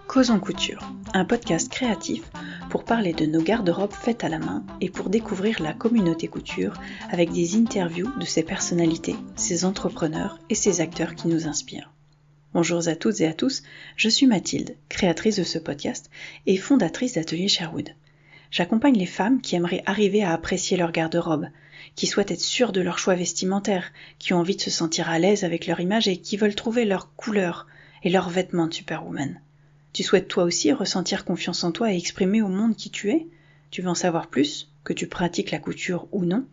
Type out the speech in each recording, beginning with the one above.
Causons couture, un podcast créatif pour parler de nos garde-robes faites à la main et pour découvrir la communauté couture avec des interviews de ces personnalités, ces entrepreneurs et ces acteurs qui nous inspirent. Bonjour à toutes et à tous, je suis Mathilde, créatrice de ce podcast et fondatrice d'Atelier Sherwood. J'accompagne les femmes qui aimeraient arriver à apprécier leur garde-robe, qui souhaitent être sûres de leur choix vestimentaire, qui ont envie de se sentir à l'aise avec leur image et qui veulent trouver leur couleur et leurs vêtements de superwoman. Tu souhaites toi aussi ressentir confiance en toi et exprimer au monde qui tu es ? Tu veux en savoir plus, que tu pratiques la couture ou non ?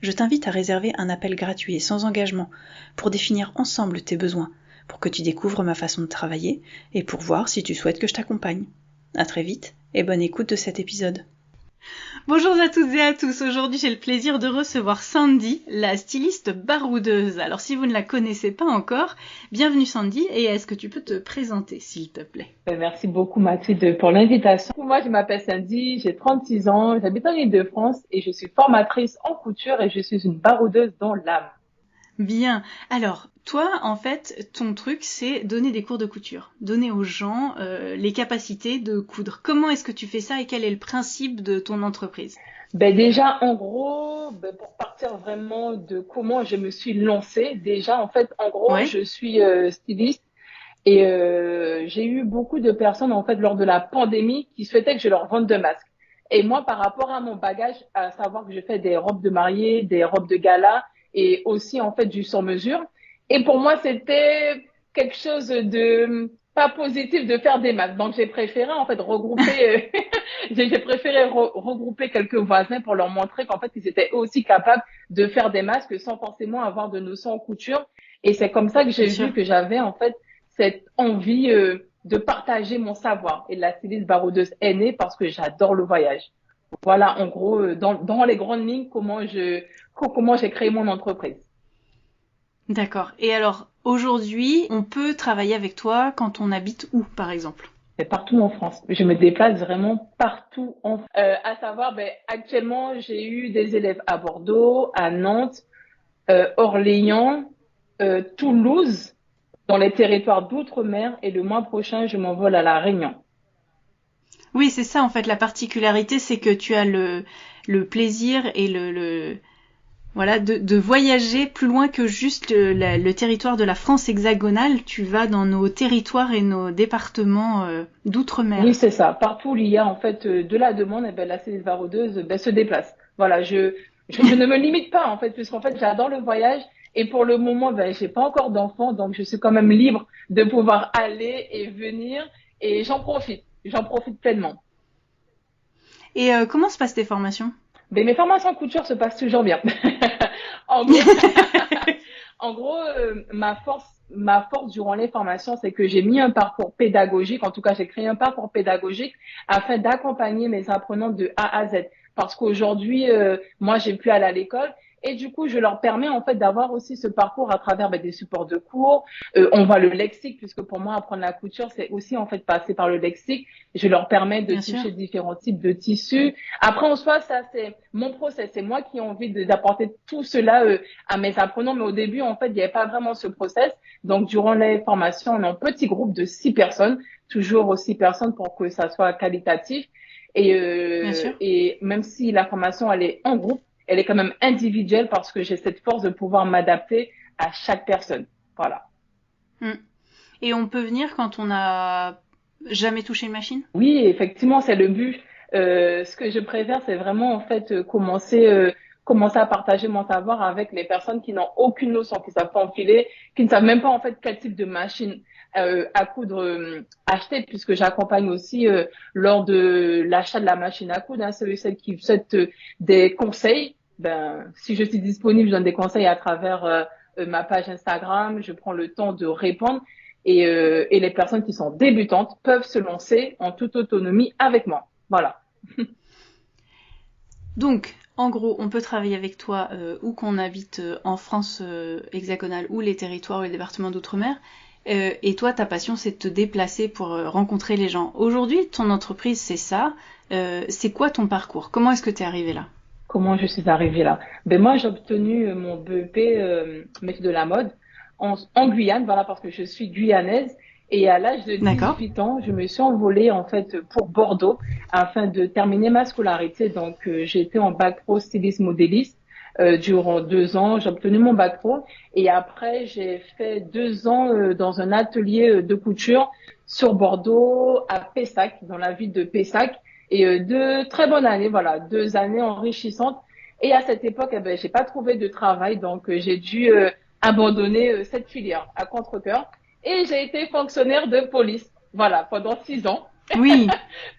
Je t'invite à réserver un appel gratuit et sans engagement pour définir ensemble tes besoins, pour que tu découvres ma façon de travailler et pour voir si tu souhaites que je t'accompagne. À très vite et bonne écoute de cet épisode. Bonjour à toutes et à tous, aujourd'hui j'ai le plaisir de recevoir Sandy, la styliste baroudeuse. Alors si vous ne la connaissez pas encore, bienvenue Sandy, et est-ce que tu peux te présenter s'il te plaît ? Merci beaucoup Mathilde pour l'invitation. Moi je m'appelle Sandy, j'ai 36 ans, j'habite en Île-de-France et je suis formatrice en couture et je suis une baroudeuse dans l'âme. Bien, alors toi en fait ton truc c'est donner des cours de couture, donner aux gens les capacités de coudre. Comment est-ce que tu fais ça et quel est le principe de ton entreprise ? Déjà en gros, pour partir vraiment de comment je me suis lancée, déjà en fait en gros je suis styliste et j'ai eu beaucoup de personnes en fait lors de la pandémie qui souhaitaient que je leur vende des masques. Et moi par rapport à mon bagage, à savoir que je fais des robes de mariée, des robes de gala, et aussi en fait du sur-mesure. Et pour moi, c'était quelque chose de pas positif de faire des masques. Donc j'ai préféré en fait regrouper, regrouper quelques voisins pour leur montrer qu'en fait ils étaient aussi capables de faire des masques sans forcément avoir de notions en couture. Et c'est comme ça que j'ai vu que j'avais en fait cette envie de partager mon savoir. Et la styliste baroudeuse est née parce que j'adore le voyage. Voilà, en gros, dans les grandes lignes, comment j'ai créé mon entreprise. D'accord. Et alors, aujourd'hui, on peut travailler avec toi quand on habite où, par exemple ? C'est partout en France. Je me déplace vraiment partout en France. À savoir, actuellement, j'ai eu des élèves à Bordeaux, à Nantes, Orléans, Toulouse, dans les territoires d'outre-mer. Et le mois prochain, je m'envole à La Réunion. Oui, c'est ça en fait. La particularité, c'est que tu as le plaisir et voilà, de voyager plus loin que juste le territoire de la France hexagonale. Tu vas dans nos territoires et nos départements d'outre-mer. Oui, c'est ça. Partout où il y a en fait de la demande, la styliste baroudeuse se déplace. Voilà, je ne me limite pas en fait, puisqu'en fait j'adore le voyage et pour le moment, j'ai pas encore d'enfants, donc je suis quand même libre de pouvoir aller et venir et j'en profite pleinement. Et comment se passent tes formations ? Mes formations en couture se passent toujours bien. En gros, ma force durant les formations, c'est que j'ai mis un parcours pédagogique. En tout cas, j'ai créé un parcours pédagogique afin d'accompagner mes apprenants de A à Z. Parce qu'aujourd'hui, moi, j'ai pu aller à l'école. Et du coup, je leur permets en fait d'avoir aussi ce parcours à travers des supports de cours. On voit le lexique, puisque pour moi, apprendre la couture, c'est aussi en fait passer par le lexique. Je leur permets de toucher différents types de tissus. Après, en soi, ça, c'est mon process. C'est moi qui ai envie d'apporter tout cela à mes apprenants. Mais au début, en fait, il n'y avait pas vraiment ce process. Donc, durant les formations, on est en petit groupe de 6 personnes, toujours 6 personnes pour que ça soit qualitatif. Et même si la formation, elle est en groupe, elle est quand même individuelle parce que j'ai cette force de pouvoir m'adapter à chaque personne. Voilà. Et on peut venir quand on n'a jamais touché une machine ? Oui, effectivement, c'est le but. Ce que je préfère, c'est vraiment en fait commencer à partager mon savoir avec les personnes qui n'ont aucune notion, qui savent pas enfiler, qui ne savent même pas en fait quel type de machine à coudre acheter, puisque j'accompagne aussi lors de l'achat de la machine à coudre, ceux et celles qui souhaitent des conseils. Si je suis disponible, je donne des conseils à travers ma page Instagram. Je prends le temps de répondre. Et les personnes qui sont débutantes peuvent se lancer en toute autonomie avec moi. Voilà. Donc, en gros, on peut travailler avec toi où qu'on habite en France hexagonale ou les territoires ou les départements d'outre-mer. Et toi, ta passion, c'est de te déplacer pour rencontrer les gens. Aujourd'hui, ton entreprise, c'est ça. C'est quoi ton parcours ? Comment est-ce que tu es arrivé là ? Comment je suis arrivée là? Ben moi, j'ai obtenu mon BEP métier de la mode en Guyane, voilà, parce que je suis guyanaise. Et à l'âge de D'accord. 18 ans, je me suis envolée en fait pour Bordeaux afin de terminer ma scolarité. Donc, j'ai été en bac pro styliste modéliste durant 2 ans. J'ai obtenu mon bac pro et après, j'ai fait 2 ans dans un atelier de couture sur Bordeaux, à Pessac, dans la ville de Pessac. Et deux très bonnes années, voilà, 2 années enrichissantes. Et à cette époque, eh ben, j'ai pas trouvé de travail, donc j'ai dû abandonner cette filière à contre-cœur. Et j'ai été fonctionnaire de police, voilà, pendant 6 ans. Oui.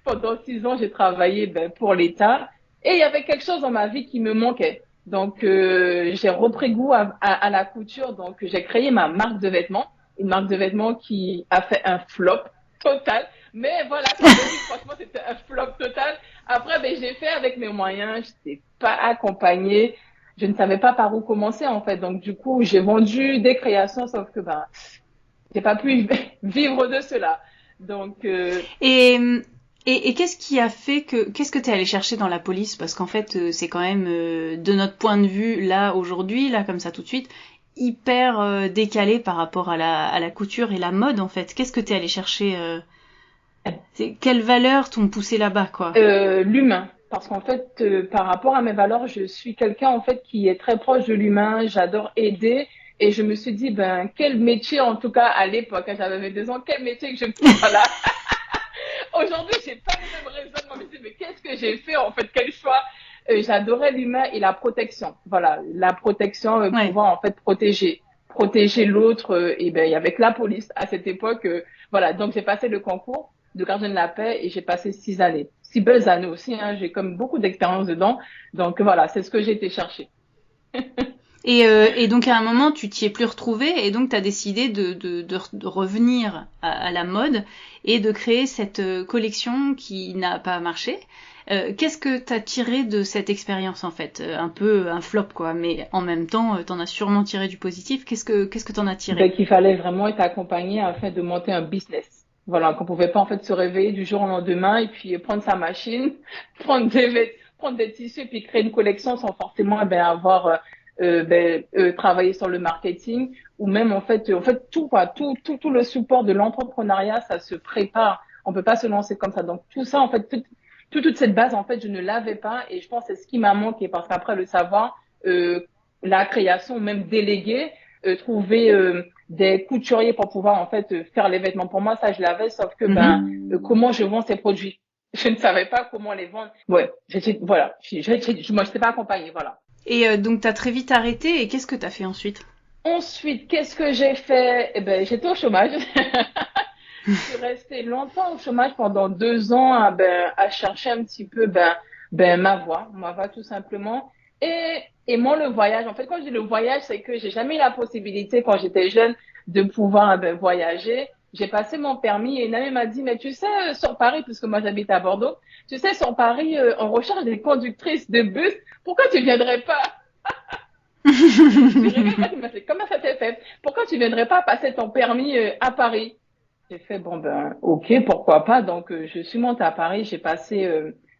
Pendant 6 ans, j'ai travaillé ben, pour l'État. Et il y avait quelque chose dans ma vie qui me manquait. Donc, j'ai repris goût à la couture. Donc, j'ai créé ma marque de vêtements. Une marque de vêtements qui a fait un flop total. Mais voilà, comme je dis, franchement, c'était un flop total. Après, ben, j'ai fait avec mes moyens. Je n'étais pas accompagnée. Je ne savais pas par où commencer, en fait. Donc, du coup, j'ai vendu des créations, sauf que, ben, j'ai pas pu vivre de cela. Donc, Et, et qu'est-ce qui a fait qu'est-ce que t'es allé chercher dans la police? Parce qu'en fait, c'est quand même, de notre point de vue, là, aujourd'hui, là, comme ça, tout de suite, hyper décalé par rapport à la couture et la mode, en fait. Qu'est-ce que t'es allé chercher quelles valeurs t'ont poussé là-bas, quoi? l'humain. Parce qu'en fait, par rapport à mes valeurs, je suis quelqu'un en fait qui est très proche de l'humain. J'adore aider. Et je me suis dit, ben, quel métier, en tout cas à l'époque, quand j'avais 22 ans, quel métier que je peux, voilà. Aujourd'hui, j'ai pas les mêmes raisonnements. Je me dis, mais qu'est-ce que j'ai fait, en fait, quel choix? J'adorais l'humain et la protection. Voilà, la protection, Ouais. pouvoir, en fait, protéger l'autre, et ben, avec la police à cette époque, voilà. Donc, j'ai passé le concours de gardien de la paix et j'ai passé 6 années. 6 belles années aussi, hein. J'ai comme beaucoup d'expérience dedans. Donc, voilà, c'est ce que j'ai été chercher. Et donc à un moment, tu t'y es plus retrouvé et donc tu as décidé de revenir à la mode et de créer cette collection qui n'a pas marché. Qu'est-ce que t'as tiré de cette expérience en fait? Un peu un flop quoi, mais en même temps, t'en as sûrement tiré du positif. Qu'est-ce que t'en as tiré? Ben, qu'il fallait vraiment être accompagné afin de monter un business. Voilà, qu'on pouvait pas en fait se réveiller du jour au lendemain et puis prendre sa machine, prendre des tissus et puis créer une collection sans forcément ben, avoir travaillé sur le marketing ou même en fait tout quoi, tout le support de l'entrepreneuriat, ça se prépare. On peut pas se lancer comme ça. Donc tout ça en fait, toute cette base en fait, je ne l'avais pas et je pense que c'est ce qui m'a manqué parce qu'après le savoir, la création, même déléguer trouver des couturiers pour pouvoir en fait faire les vêtements pour moi, ça je l'avais, sauf que ben Mhm. comment je vends ces produits? Je ne savais pas comment les vendre. Ouais, voilà, moi je n'étais pas accompagnée, voilà. Et donc t'as très vite arrêté et qu'est-ce que t'as fait ensuite? Ensuite, qu'est-ce que j'ai fait? Eh ben, j'étais au chômage. Je suis restée longtemps au chômage pendant 2 ans à chercher un petit peu ma voie tout simplement. Et le voyage, en fait, quand je dis le voyage, c'est que j'ai jamais eu la possibilité quand j'étais jeune de pouvoir voyager. J'ai passé mon permis et une amie m'a dit, mais tu sais, sur Paris, puisque moi j'habite à Bordeaux, tu sais, sur Paris, on recherche des conductrices de bus. Pourquoi tu viendrais pas? J'ai regardé, elle m'a dit, comment ça t'est fait? Pourquoi tu viendrais pas passer ton permis à Paris? J'ai fait, bon ben, ok, pourquoi pas. Donc, je suis montée à Paris, j'ai passé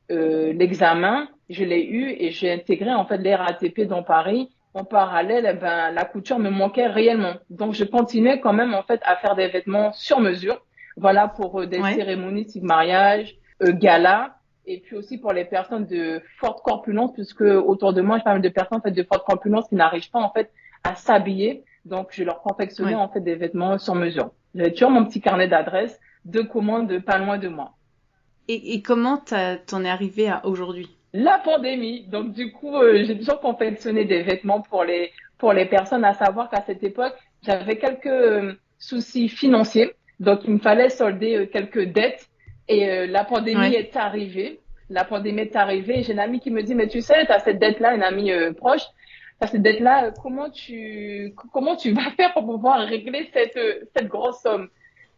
l'examen, je l'ai eu et j'ai intégré en fait les RATP dans Paris. En parallèle, eh ben, la couture me manquait réellement. Donc, je continuais quand même en fait à faire des vêtements sur mesure. Voilà, pour des Ouais. cérémonies type mariage, gala, et puis aussi pour les personnes de forte corpulence, puisque autour de moi, j'ai pas mal de personnes en fait de forte corpulence qui n'arrivent pas en fait à s'habiller. Donc, je leur confectionnais Ouais. en fait des vêtements sur mesure. J'avais toujours mon petit carnet d'adresses, de commandes pas loin de moi. Et comment t'en es arrivé à aujourd'hui? La pandémie, donc du coup, j'ai toujours confectionné des vêtements pour les personnes, à savoir qu'à cette époque, j'avais quelques soucis financiers, donc il me fallait solder quelques dettes et la pandémie Ouais. est arrivée. La pandémie est arrivée et j'ai une amie qui me dit, mais tu sais, tu as cette dette-là, une amie proche, tu as cette dette-là, comment tu vas faire pour pouvoir régler cette grosse somme?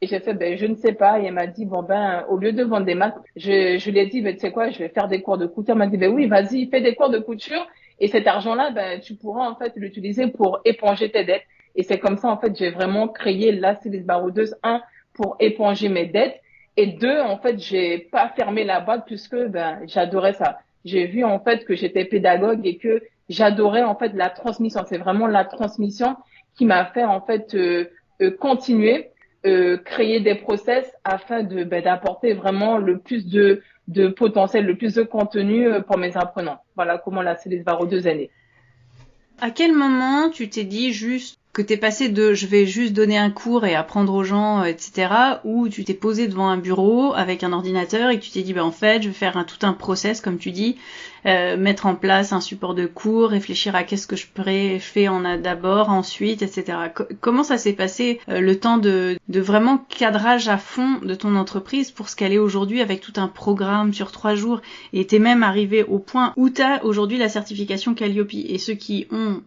Et j'ai fait, ben, je ne sais pas. Et elle m'a dit, bon, ben, au lieu de vendre des masques, je lui ai dit, ben, tu sais quoi, je vais faire des cours de couture. Elle m'a dit, ben oui, vas-y, fais des cours de couture. Et cet argent-là, ben, tu pourras, en fait, l'utiliser pour éponger tes dettes. Et c'est comme ça, en fait, j'ai vraiment créé la styliste baroudeuse, un, pour éponger mes dettes. Et deux, en fait, j'ai pas fermé la boîte puisque, ben, j'adorais ça. j'ai vu en fait que j'étais pédagogue et que j'adorais en fait la transmission. C'est vraiment la transmission qui m'a fait en fait continuer, créer des process afin de d'apporter vraiment le plus de potentiel, le plus de contenu pour mes apprenants. Voilà comment la Céleste Varro 2 années. À quel moment tu t'es dit juste que t'es passé de je vais juste donner un cours et apprendre aux gens, etc., ou tu t'es posé devant un bureau avec un ordinateur et que tu t'es dit, en fait, je vais faire tout un process, comme tu dis, mettre en place un support de cours, réfléchir à qu'est-ce que je fais d'abord, ensuite, etc. Comment ça s'est passé le temps de vraiment cadrage à fond de ton entreprise pour ce qu'elle est aujourd'hui avec tout un programme sur 3 jours, et t'es même arrivé au point où t'as aujourd'hui la certification Calliope, et ceux qui ont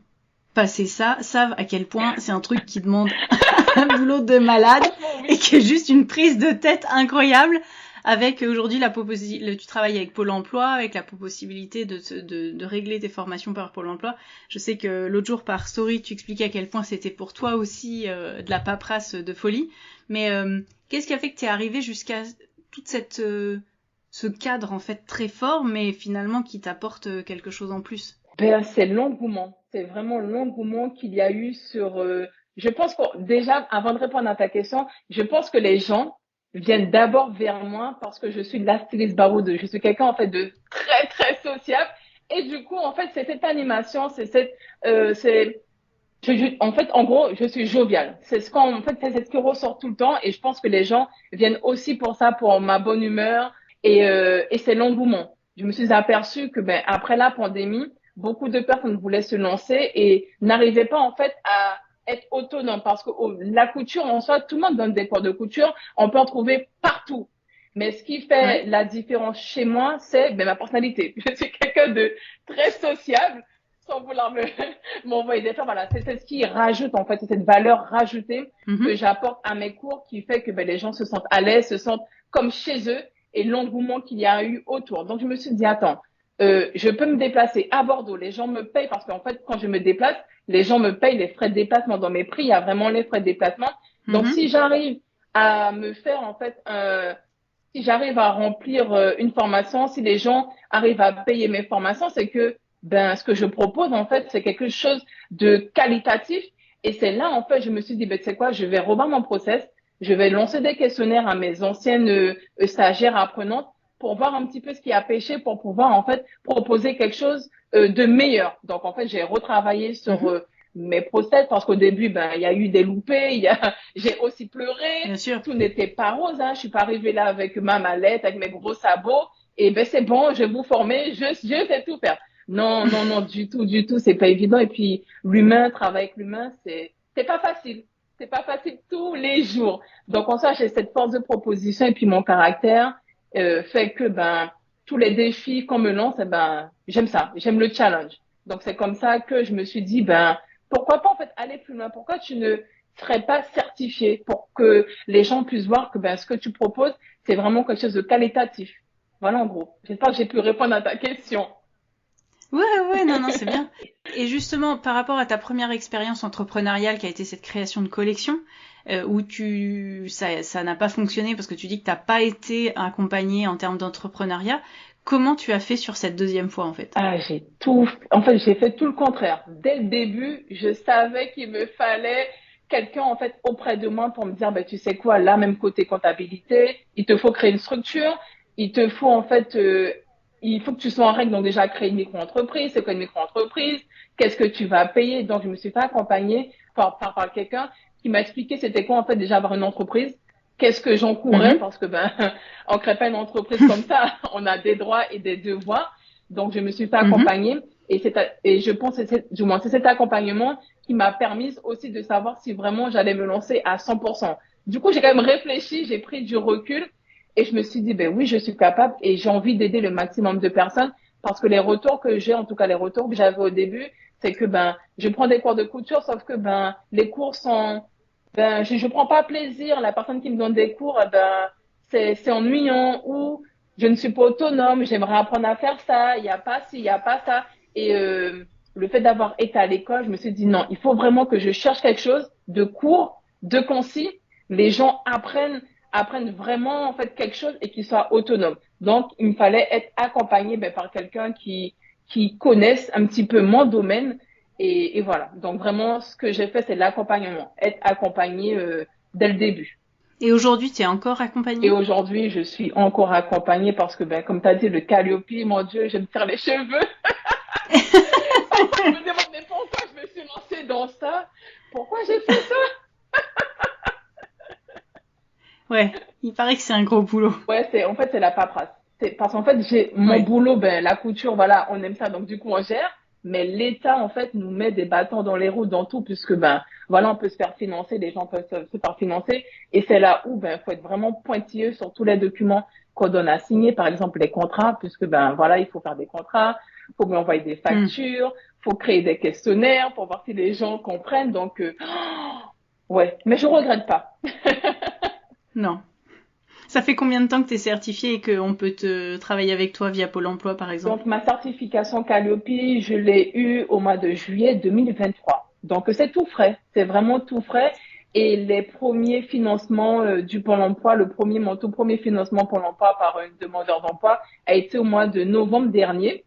passé ça savent à quel point c'est un truc qui demande un boulot de malade et qui est juste une prise de tête incroyable, avec aujourd'hui tu travailles avec Pôle emploi, avec la possibilité de régler tes formations par Pôle emploi. Je sais que l'autre jour par story tu expliquais à quel point c'était pour toi aussi de la paperasse de folie, mais qu'est-ce qui a fait que t'es arrivé jusqu'à toute ce cadre en fait très fort, mais finalement qui t'apporte quelque chose en plus? C'est l'engouement. C'est vraiment l'engouement qu'il y a eu sur. Je pense que déjà, avant de répondre à ta question, je pense que les gens viennent d'abord vers moi parce que je suis de la styliste baroudeuse. Je suis quelqu'un en fait de très très sociable et du coup en fait c'est cette animation, en fait en gros je suis joviale. C'est ce qui ressort tout le temps et je pense que les gens viennent aussi pour ça, pour ma bonne humeur et c'est l'engouement. Je me suis aperçue que après la pandémie beaucoup de personnes voulaient se lancer et n'arrivaient pas en fait à être autonomes parce que la couture en soi, tout le monde donne des cours de couture, on peut en trouver partout. Mais ce qui fait la différence chez moi, c'est ma personnalité. Je suis quelqu'un de très sociable, sans vouloir m'envoyer des fleurs. Voilà, c'est ce qui rajoute en fait, c'est cette valeur rajoutée que j'apporte à mes cours qui fait que les gens se sentent à l'aise, se sentent comme chez eux et l'engouement qu'il y a eu autour. Donc je me suis dit, attends, je peux me déplacer à Bordeaux. Les gens me payent parce qu'en fait, quand je me déplace, les gens me payent les frais de déplacement. Dans mes prix, il y a vraiment les frais de déplacement. Donc, si j'arrive à me faire, en fait, si j'arrive à remplir une formation, si les gens arrivent à payer mes formations, c'est que, ce que je propose, en fait, c'est quelque chose de qualitatif. Et c'est là, en fait, je me suis dit, tu sais quoi, je vais revoir mon process. Je vais lancer des questionnaires à mes anciennes stagiaires apprenantes pour voir un petit peu ce qui a pêché pour pouvoir en fait proposer quelque chose de meilleur. Donc en fait, j'ai retravaillé sur mes process parce qu'au début, il y a eu des loupés, j'ai aussi pleuré. Bien sûr. Tout n'était pas rose. Je suis pas arrivée là avec ma mallette, avec mes gros sabots. Et c'est bon, je vais vous former, je sais tout faire. Non, non, non, du tout, c'est pas évident. Et puis travailler avec l'humain, c'est pas facile. C'est pas facile tous les jours. Donc en soi, j'ai cette force de proposition et puis mon caractère fait que tous les défis qu'on me lance, j'aime ça, j'aime le challenge. Donc c'est comme ça que je me suis dit pourquoi pas en fait aller plus loin, pourquoi tu ne serais pas certifié pour que les gens puissent voir que ce que tu proposes c'est vraiment quelque chose de qualitatif. Voilà en gros. J'espère que j'ai pu répondre à ta question. Ouais, non, c'est bien. Et justement, par rapport à ta première expérience entrepreneuriale qui a été cette création de collection, où ça n'a pas fonctionné parce que tu dis que t'as pas été accompagné en termes d'entrepreneuriat, comment tu as fait sur cette deuxième fois en fait? J'ai fait tout le contraire. Dès le début, je savais qu'il me fallait quelqu'un en fait auprès de moi pour me dire tu sais quoi, là même côté comptabilité, il te faut créer une structure, il te faut en fait il faut que tu sois en règle, donc déjà créer une micro-entreprise, c'est quoi une micro-entreprise, qu'est-ce que tu vas payer. Donc je me suis fait accompagner par quelqu'un qui m'a expliqué c'était quoi en fait déjà avoir une entreprise, qu'est-ce que j'encourais parce que on crée pas une entreprise comme ça, on a des droits et des devoirs. Donc je me suis fait accompagner et je pense que c'est cet accompagnement qui m'a permis aussi de savoir si vraiment j'allais me lancer à 100%. Du coup, j'ai quand même réfléchi, j'ai pris du recul et je me suis dit oui, je suis capable et j'ai envie d'aider le maximum de personnes parce que les retours que j'ai, en tout cas les retours que j'avais au début, c'est que je prends des cours de couture sauf que les cours sont je prends pas plaisir. La personne qui me donne des cours, c'est ennuyant ou je ne suis pas autonome. J'aimerais apprendre à faire ça. Il y a pas ci, il y a pas ça. Et le fait d'avoir été à l'école, je me suis dit non, il faut vraiment que je cherche quelque chose de court, de concis. Les gens apprennent apprennent vraiment en fait quelque chose et qu'ils soient autonomes. Donc, il me fallait être accompagné par quelqu'un qui connaisse un petit peu mon domaine. Et voilà. Donc, vraiment, ce que j'ai fait, c'est l'accompagnement. Être accompagné dès le début. Et aujourd'hui, tu es encore Et accompagnée? aujourd'hui, je suis encore accompagnée parce que, comme tu as dit, le Calliope, mon Dieu, je me tire les cheveux. Parfois, je me demande, mais pourquoi je me suis lancée dans ça? Pourquoi j'ai fait ça? Ouais, il paraît que c'est un gros boulot. Ouais, en fait, c'est la paperasse. Parce qu'en fait, j'ai mon Ouais. boulot, la couture, voilà, on aime ça, donc du coup, on gère. Mais l'État, en fait, nous met des bâtons dans les roues dans tout, puisque, voilà, on peut se faire financer, les gens peuvent se faire financer. Et c'est là où, faut être vraiment pointilleux sur tous les documents qu'on donne à signer, par exemple, les contrats, puisque, voilà, il faut faire des contrats, faut lui envoyer des factures, faut créer des questionnaires pour voir si les gens comprennent. Donc, ouais. Mais je regrette pas. Non. Ça fait combien de temps que tu es certifiée et qu'on peut te travailler avec toi via Pôle emploi, par exemple? Donc, ma certification Calliope, je l'ai eue au mois de juillet 2023. Donc, c'est tout frais. C'est vraiment tout frais. Et les premiers financements du Pôle emploi, mon tout premier financement Pôle emploi par un demandeur d'emploi a été au mois de novembre dernier.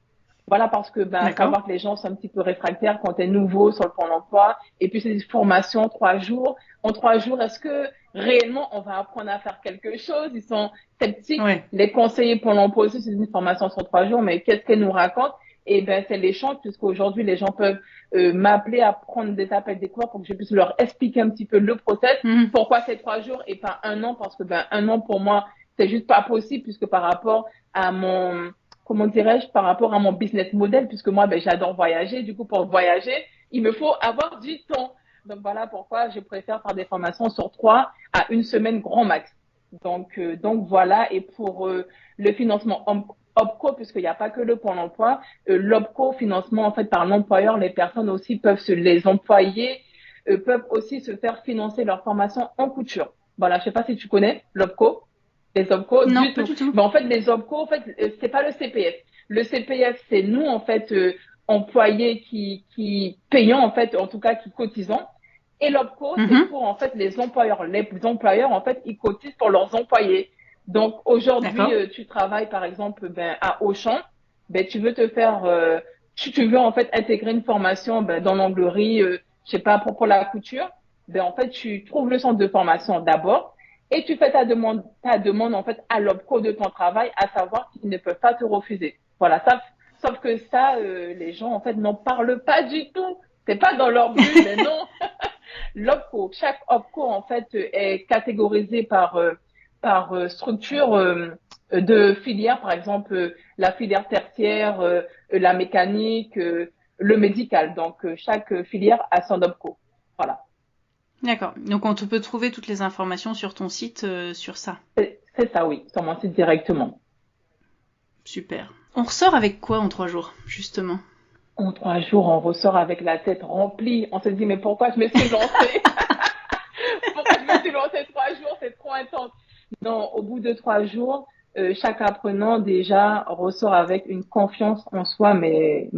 Voilà, parce que, D'accord. savoir que les gens sont un petit peu réfractaires quand t'es nouveau sur le Pôle emploi. Et puis, c'est des formations 3 jours. En 3 jours, est-ce que réellement on va apprendre à faire quelque chose? Ils sont sceptiques. Ouais. Les conseillers Pôle emploi aussi, c'est une formation sur 3 jours, mais qu'est-ce qu'elle nous raconte? Et c'est l'échange, puisqu'aujourd'hui, les gens peuvent m'appeler à prendre des appels découverts pour que je puisse leur expliquer un petit peu le process. Pourquoi c'est 3 jours et pas un an? Parce que 1 an pour moi, c'est juste pas possible, puisque par rapport à comment dirais-je, par rapport à mon business model, puisque moi, j'adore voyager. Du coup, pour voyager, il me faut avoir du temps. Donc voilà pourquoi je préfère faire des formations sur 3 à 1 semaine grand max. Donc voilà. Et pour le financement OPCO, puisqu'il n'y a pas que le Pôle emploi, l'OPCO, financement en fait par l'employeur, les personnes aussi les employés peuvent aussi se faire financer leur formation en couture. Voilà, je sais pas si tu connais l'OPCO. Les OPCO, Non, du pas tout. du tout. Mais en fait, les OPCO, en fait, c'est pas le CPF. Le CPF, c'est nous, en fait, employés qui payons, en fait, en tout cas, qui cotisons. Et l'OPCO, c'est pour, en fait, les employeurs. Les employeurs, en fait, ils cotisent pour leurs employés. Donc, aujourd'hui, D'accord. tu travailles, par exemple, à Auchan. Tu veux te faire, tu veux, en fait, intégrer une formation, dans l'onglerie, je sais pas, pour la couture. En fait, tu trouves le centre de formation d'abord et tu fais ta demande en fait à l'OPCO de ton travail, à savoir qu'ils ne peuvent pas te refuser. Voilà, ça, sauf que ça, les gens en fait n'en parlent pas du tout. C'est pas dans leur but, mais non. L'OPCO, chaque OPCO en fait est catégorisé par structure de filière, par exemple la filière tertiaire, la mécanique, le médical. Donc chaque filière a son OPCO. Voilà. D'accord. Donc on peut trouver toutes les informations sur ton site sur ça. C'est ça, oui, sur mon site directement. Super. On ressort avec quoi en 3 jours, justement? En 3 jours, on ressort avec la tête remplie. On se dit, mais pourquoi je me suis lancée? Pourquoi je me suis lancée 3 jours? C'est trop intense. Non, au bout de 3 jours, chaque apprenant déjà ressort avec une confiance en soi, mais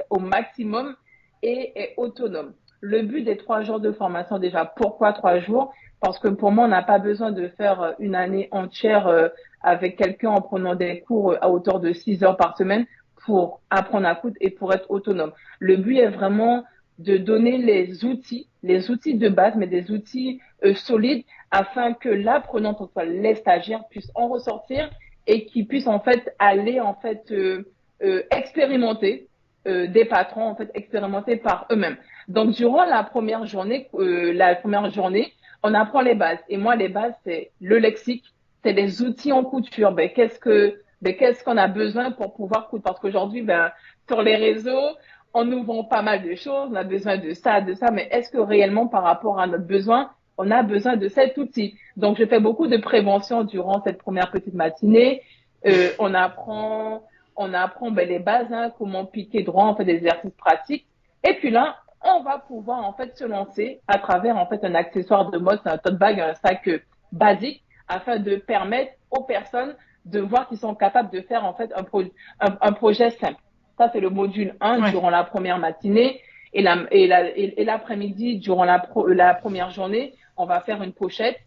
au maximum et est autonome. Le but des 3 jours de formation, déjà, pourquoi 3 jours? Parce que pour moi, on n'a pas besoin de faire une année entière avec quelqu'un en prenant des cours à hauteur de 6 heures par semaine pour apprendre à coudre et pour être autonome. Le but est vraiment de donner les outils de base, mais des outils solides afin que l'apprenant, que ce soit les stagiaires, puissent en ressortir et qu'ils puissent en fait aller en fait expérimenter des patrons en fait expérimenter par eux-mêmes. Donc durant la première journée, on apprend les bases. Et moi, les bases, c'est le lexique, c'est les outils en couture. Qu'est-ce qu'on a besoin pour pouvoir coudre? Parce qu'aujourd'hui, sur les réseaux, on nous vend pas mal de choses, on a besoin de ça, mais est-ce que réellement, par rapport à notre besoin, on a besoin de cet outil? Donc, je fais beaucoup de prévention durant cette première petite matinée. On apprend les bases, hein, comment piquer droit, on fait des exercices pratiques. Et puis là, on va pouvoir en fait se lancer à travers en fait un accessoire de mode, un tote bag, un sac basique, afin de permettre aux personnes de voir qu'ils sont capables de faire en fait un projet simple. Ça, c'est le module 1 Ouais. durant la première matinée. Et l'après-midi, durant la première journée, on va faire une pochette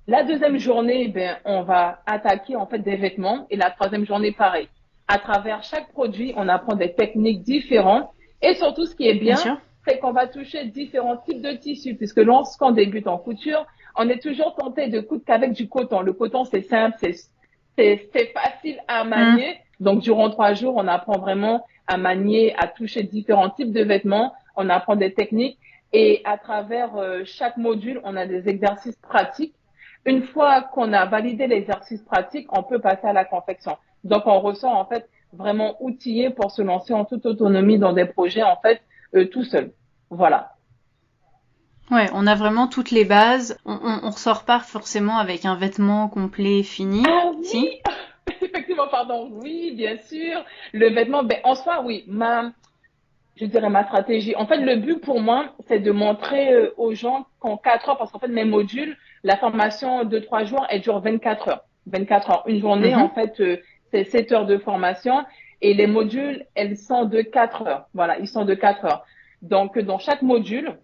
La deuxième journée, ben, on va attaquer en fait des vêtements et la troisième journée, pareil. À travers chaque produit, on apprend des techniques différentes et surtout, ce qui est Bien bien, sûr. c'est qu'on va toucher différents types de tissus puisque lorsqu'on débute en couture, on est toujours tenté de coudre qu'avec du coton. Le coton, c'est simple, c'est facile à Hmm. manier. Donc, durant 3 jours, on apprend vraiment à manier, à toucher différents types de vêtements. On apprend des techniques et à travers chaque module, on a des exercices pratiques. Une fois qu'on a validé l'exercice pratique, on peut passer à la confection. Donc, on ressort en fait vraiment outillé pour se lancer en toute autonomie dans des projets en fait tout seul. Voilà. Ouais, on a vraiment toutes les bases. On ressort pas forcément avec un vêtement complet fini. Ah Si? oui, effectivement, pardon. Oui, bien sûr. Le vêtement, ben, en soi, oui. Je dirais ma stratégie. En fait, le but pour moi, c'est de montrer aux gens qu'en 4 heures, parce qu'en fait, mes modules, la formation de 3 jours, elle dure 24 heures. 24 heures. Une journée, en Mhm. fait, c'est 7 heures de formation. Et les modules, elles sont de 4 heures. Voilà, ils sont de 4 heures. Donc, dans chaque module,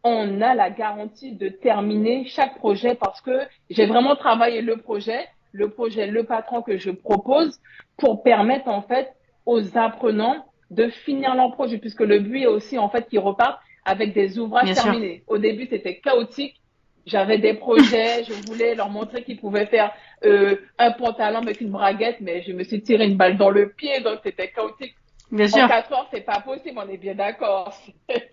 on a la garantie de terminer chaque projet parce que j'ai vraiment travaillé le patron que je propose pour permettre en fait aux apprenants de finir leur projet puisque le but est aussi en fait qu'ils repartent avec des ouvrages Bien sûr. terminés. Au début, c'était chaotique. J'avais des projets, je voulais leur montrer qu'ils pouvaient faire un pantalon avec une braguette, mais je me suis tiré une balle dans le pied, donc c'était chaotique. Bien En sûr. 4 heures, c'est pas possible, on est bien d'accord.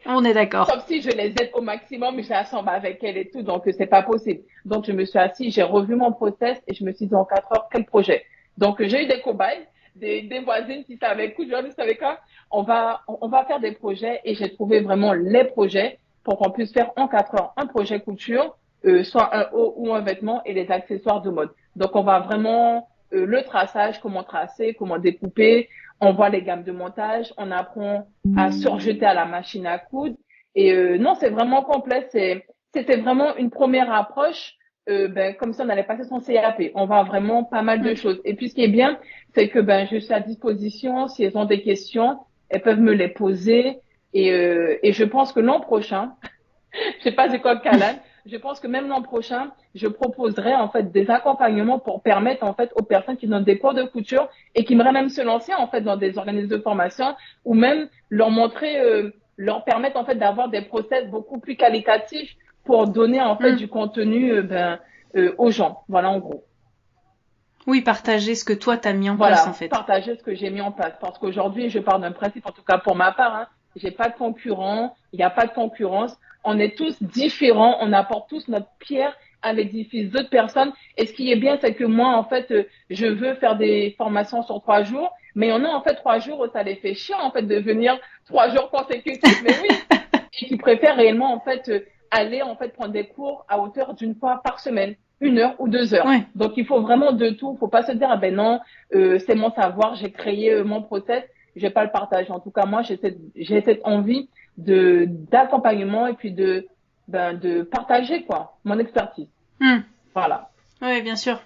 On est d'accord. Sauf si je les aide au maximum, j'assemble avec elle et tout, donc c'est pas possible. Donc je me suis assise, j'ai revu mon process et je me suis dit en 4 heures, quel projet? Donc j'ai eu des cobayes, des voisines qui savaient coudre, je savais quoi, on va faire des projets et j'ai trouvé vraiment les projets pour qu'on puisse faire en 4 heures un projet couture, soit un haut ou un vêtement et les accessoires de mode. Donc on va vraiment le traçage, comment tracer, comment découper, on voit les gammes de montage, on apprend à surjeter à la machine à coudre. Et non, c'est vraiment complet. C'était vraiment une première approche. Ben, comme ça, on allait passer son CAP. On voit vraiment pas mal de Mm. choses. Et puis, ce qui est bien, c'est que ben, je suis à disposition. Si elles ont des questions, elles peuvent me les poser. Et je pense que l'an prochain, je sais pas c'est quoi le calage. Je pense que même l'an prochain, je proposerai en fait des accompagnements pour permettre en fait aux personnes qui donnent des cours de couture et qui aimeraient même se lancer en fait dans des organismes de formation ou même leur montrer, leur permettre en fait d'avoir des process beaucoup plus qualitatifs pour donner en fait Mm. du contenu aux gens. Voilà en gros. Oui, partager ce que toi t'as mis en place en Voilà, fait. partager ce que j'ai mis en place. Parce qu'aujourd'hui, je pars d'un principe, en tout cas pour ma part, hein, j'ai pas de concurrent, il n'y a pas de concurrence. On est tous différents, on apporte tous notre pierre à l'édifice d'autres personnes. Et ce qui est bien, c'est que moi, en fait, je veux faire des formations sur 3 jours, mais il y en a en fait 3 jours où ça les fait chiant en fait de venir 3 jours consécutifs. Mais oui, et qui préfèrent réellement en fait aller en fait prendre des cours à hauteur d'une fois par semaine, 1 heure ou 2 heures. Ouais. Donc il faut vraiment de tout. Il faut pas se dire ah ben non, c'est mon savoir, j'ai créé mon process, je vais pas le partager. En tout cas moi j'ai cette envie de d'accompagnement et puis de partager quoi mon expertise. Mm. Voilà. Ouais, bien sûr.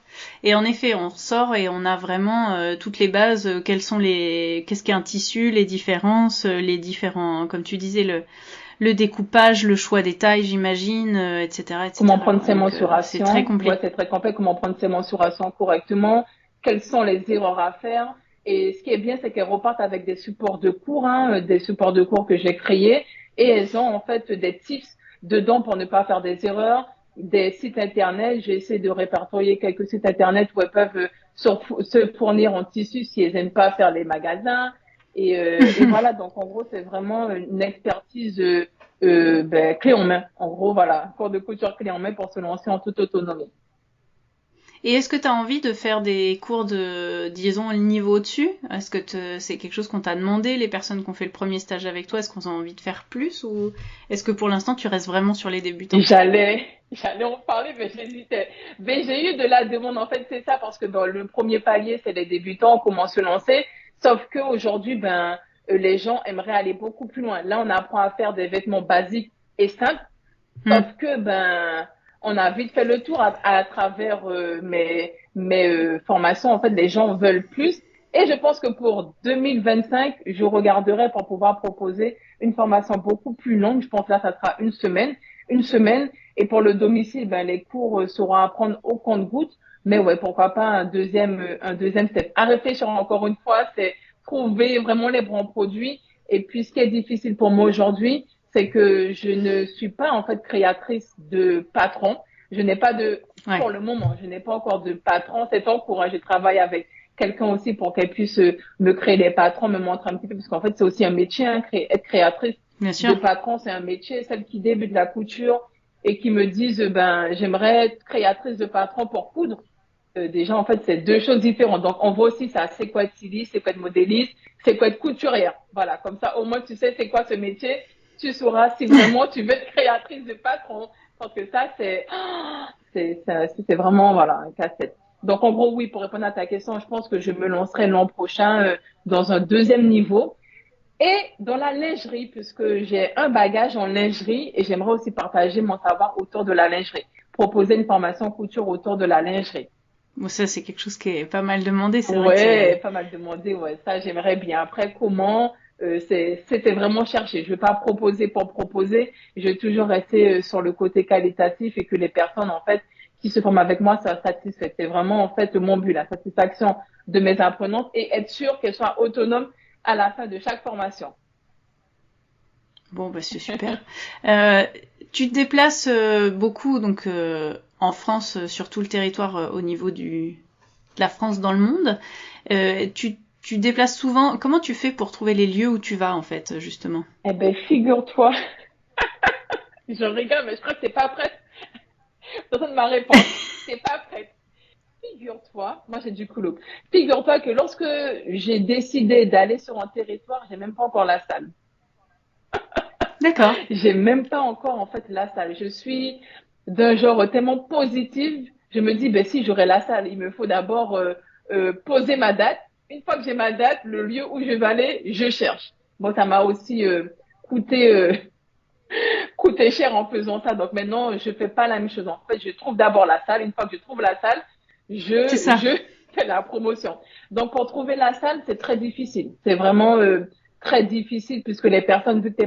Et en effet, on ressort et on a vraiment toutes les bases. Qu'est-ce qu'est un tissu, les différences, les différents, comme tu disais, le découpage, le choix des tailles, j'imagine, etc., Comment etc., prendre quoi. ses Donc c'est très mensurations. Ouais, complet. c'est très complet. Comment prendre ses mensurations correctement. Quelles sont les erreurs à faire. Et ce qui est bien, c'est qu'elles repartent avec des supports de cours, hein, des supports de cours que j'ai créés. Et elles ont en fait des tips dedans pour ne pas faire des erreurs. Des sites internet. J'ai essayé de répertorier quelques sites internet où elles peuvent se fournir en tissu si elles n'aiment pas faire les magasins. Et voilà, donc en gros, c'est vraiment une expertise ben, clé en main. En gros, voilà, cours de couture clé en main pour se lancer en toute autonomie. Et est-ce que tu as envie de faire des cours de, disons, le niveau au-dessus? Est-ce que c'est quelque chose qu'on t'a demandé, les personnes qui ont fait le premier stage avec toi, est-ce qu'on a envie de faire plus ou est-ce que pour l'instant tu restes vraiment sur les débutants? J'allais en parler, mais j'hésitais. Mais j'ai eu de la demande. En fait, c'est ça, parce que dans le premier palier, c'est les débutants, comment se lancer. Sauf qu'aujourd'hui, ben, les gens aimeraient aller beaucoup plus loin. Là, on apprend à faire des vêtements basiques et simples. Sauf Hmm. que ben on a vite fait le tour à travers mes formations. En fait, les gens veulent plus. Et je pense que pour 2025, je regarderai pour pouvoir proposer une formation beaucoup plus longue. Je pense que là, ça sera une semaine une semaine. Et pour le domicile, ben, les cours seront à prendre au compte-gouttes. Mais ouais, pourquoi pas un deuxième step. À réfléchir encore une fois, c'est trouver vraiment les bons produits. Et puis, ce qui est difficile pour moi aujourd'hui, c'est que je ne suis pas en fait créatrice de patron. Je n'ai pas de, Ouais. pour le moment, je n'ai pas encore de patron. C'est en cours, hein. Je travaille avec quelqu'un aussi pour qu'elle puisse me créer des patrons, me montrer un petit peu, parce qu'en fait, c'est aussi un métier, hein, être créatrice Bien de sûr. patron, c'est un métier. Celle qui débute la couture et qui me disent, ben, j'aimerais être créatrice de patron pour coudre. Déjà, en fait, c'est deux choses différentes. Donc, on voit aussi ça. C'est quoi être styliste, c'est quoi être modéliste, c'est quoi être couturière. Voilà. Comme ça, au moins, tu sais c'est quoi ce métier. Tu sauras si vraiment tu veux être créatrice de patron. Parce que ça, c'est vraiment, voilà, un casse-tête. Donc, en gros, oui, pour répondre à ta question, je pense que je me lancerai l'an prochain dans un deuxième niveau. Et dans la lingerie, puisque j'ai un bagage en lingerie et j'aimerais aussi partager mon savoir autour de la lingerie. Proposer une formation couture autour de la lingerie. Bon, ça, c'est quelque chose qui est pas mal demandé. C'est vrai que Ouais, c'est... pas mal demandé, ouais, ça j'aimerais bien. Après, comment, c'était vraiment cherché. Je vais pas proposer pour proposer, je vais toujours rester sur le côté qualitatif et que les personnes, en fait, qui se forment avec moi soient satisfaites. C'est vraiment, en fait, mon but, la satisfaction de mes apprenantes et être sûr qu'elles soient autonomes à la fin de chaque formation. Bon, bah, c'est super. Tu te déplaces beaucoup, donc, en France, sur tout le territoire, au niveau de la France dans le monde. Tu te déplaces souvent. Comment tu fais pour trouver les lieux où tu vas, en fait, justement? Eh ben, figure-toi, je rigole, mais je crois que t'es pas prête. T'entends ma réponse. T'es pas prête. Figure-toi, moi j'ai du culot. Figure-toi que lorsque j'ai décidé d'aller sur un territoire, j'ai même pas encore la salle. D'accord. J'ai même pas encore en fait la salle. Je suis d'un genre tellement positif. Je me dis, ben si j'aurais la salle, il me faut d'abord poser ma date. Une fois que j'ai ma date, le lieu où je vais aller, je cherche. Bon, ça m'a aussi coûté coûté cher en faisant ça. Donc maintenant, je fais pas la même chose. En fait, je trouve d'abord la salle. Une fois que je trouve la salle, C'est ça. je fais la promotion. Donc pour trouver la salle, c'est très difficile. C'est vraiment très difficile puisque les personnes, vu que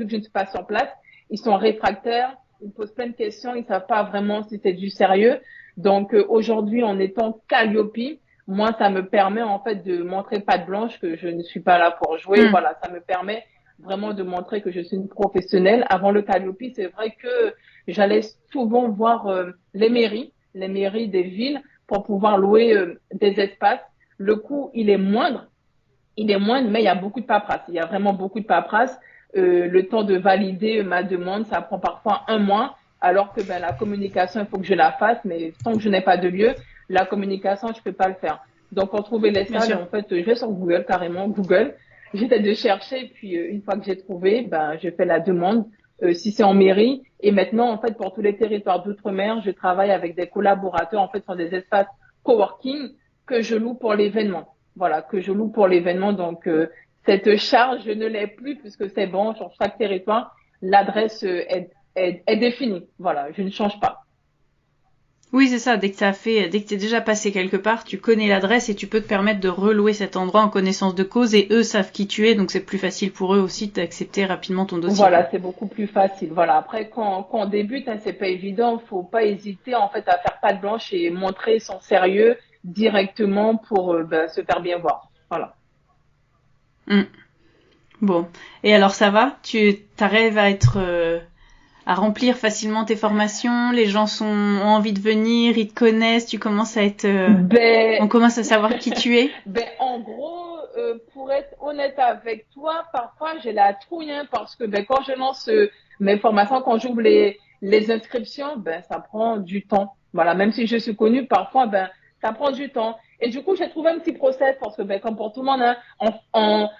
je ne suis pas sur place, ils sont réfractaires, ils posent plein de questions, ils savent pas vraiment si c'est du sérieux. Donc aujourd'hui, en étant Calliope, moi, ça me permet en fait de montrer patte blanche que je ne suis pas là pour jouer. Hmm. Voilà, ça me permet vraiment de montrer que je suis une professionnelle. Avant le Calliope, c'est vrai que j'allais souvent voir les mairies des villes pour pouvoir louer des espaces. Le coût, il est moindre, mais il y a beaucoup de paperasse. Il y a vraiment beaucoup de paperasse. Le temps de valider ma demande, ça prend parfois un mois, alors que ben, la communication, il faut que je la fasse, mais tant que je n'ai pas de lieu, la communication, je peux pas le faire. Donc, pour trouver les Bien salles, sûr. en fait, je vais sur Google, carrément, Google. J'essaie de chercher, puis une fois que j'ai trouvé, ben, je fais la demande, si c'est en mairie. Et maintenant, en fait, pour tous les territoires d'outre-mer, je travaille avec des collaborateurs, en fait, sur des espaces coworking que je loue pour l'événement. Voilà, que je loue pour l'événement. Donc, cette charge, je ne l'ai plus puisque c'est bon, sur chaque territoire, l'adresse est définie. Voilà, je ne change pas. Oui, c'est ça. Dès que t'es déjà passé quelque part, tu connais l'adresse et tu peux te permettre de relouer cet endroit en connaissance de cause et eux savent qui tu es, donc c'est plus facile pour eux aussi d'accepter rapidement ton dossier, quoi. Voilà, c'est beaucoup plus facile. Voilà, après, quand on débute, hein, c'est pas évident. Faut pas hésiter, en fait, à faire patte blanche et montrer son sérieux directement pour ben, se faire bien voir. Voilà. Hmm. Bon. Et alors ça va? Tu t'arrives à remplir facilement tes formations, les gens ont envie de venir, ils te connaissent, tu commences à être, Ben, on commence à savoir qui tu es. Ben, en gros, pour être honnête avec toi, parfois j'ai la trouille hein, parce que ben, quand je lance mes formations, quand j'ouvre les inscriptions, ben, ça prend du temps. Voilà, même si je suis connue, parfois, ben, ça prend du temps. Et du coup, j'ai trouvé un petit process parce que, ben, comme pour tout le monde, hein,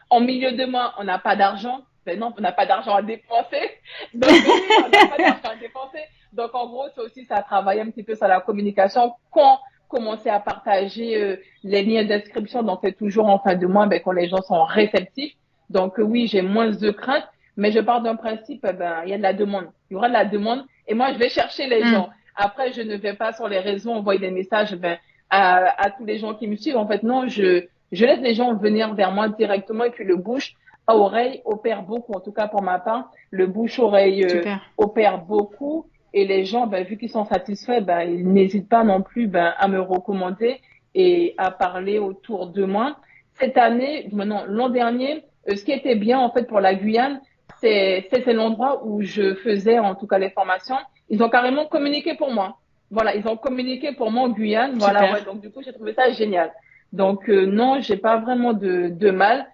en milieu de mois, on n'a pas d'argent. Ben non, on n'a pas d'argent à dépenser. Donc, oui, oui, on n'a pas d'argent à dépenser. Donc, en gros, c'est aussi, ça travaille un petit peu sur la communication. Quand commencer à partager les liens d'inscription, donc c'est toujours en fin de mois, ben, quand les gens sont réceptifs. Donc oui, j'ai moins de crainte, mais je pars d'un principe, ben, il y a de la demande. Il y aura de la demande et moi, je vais chercher les Hmm. gens. Après, je ne vais pas sur les réseaux envoyer des messages ben, à tous les gens qui me suivent. En fait, non, je laisse les gens venir vers moi directement et puis le bouche à oreille opère beaucoup. En tout cas, pour ma part, le bouche-oreille Super. opère beaucoup. Et les gens, ben, vu qu'ils sont satisfaits, ben, ils n'hésitent pas non plus ben, à me recommander et à parler autour de moi. Cette année, non, l'an dernier, ce qui était bien en fait pour la Guyane, c'est l'endroit où je faisais en tout cas les formations. Ils ont carrément communiqué pour moi. Voilà, ils ont communiqué pour moi en Guyane. Voilà, Super. ouais. Donc du coup, j'ai trouvé ça génial. Donc non, j'ai pas vraiment de mal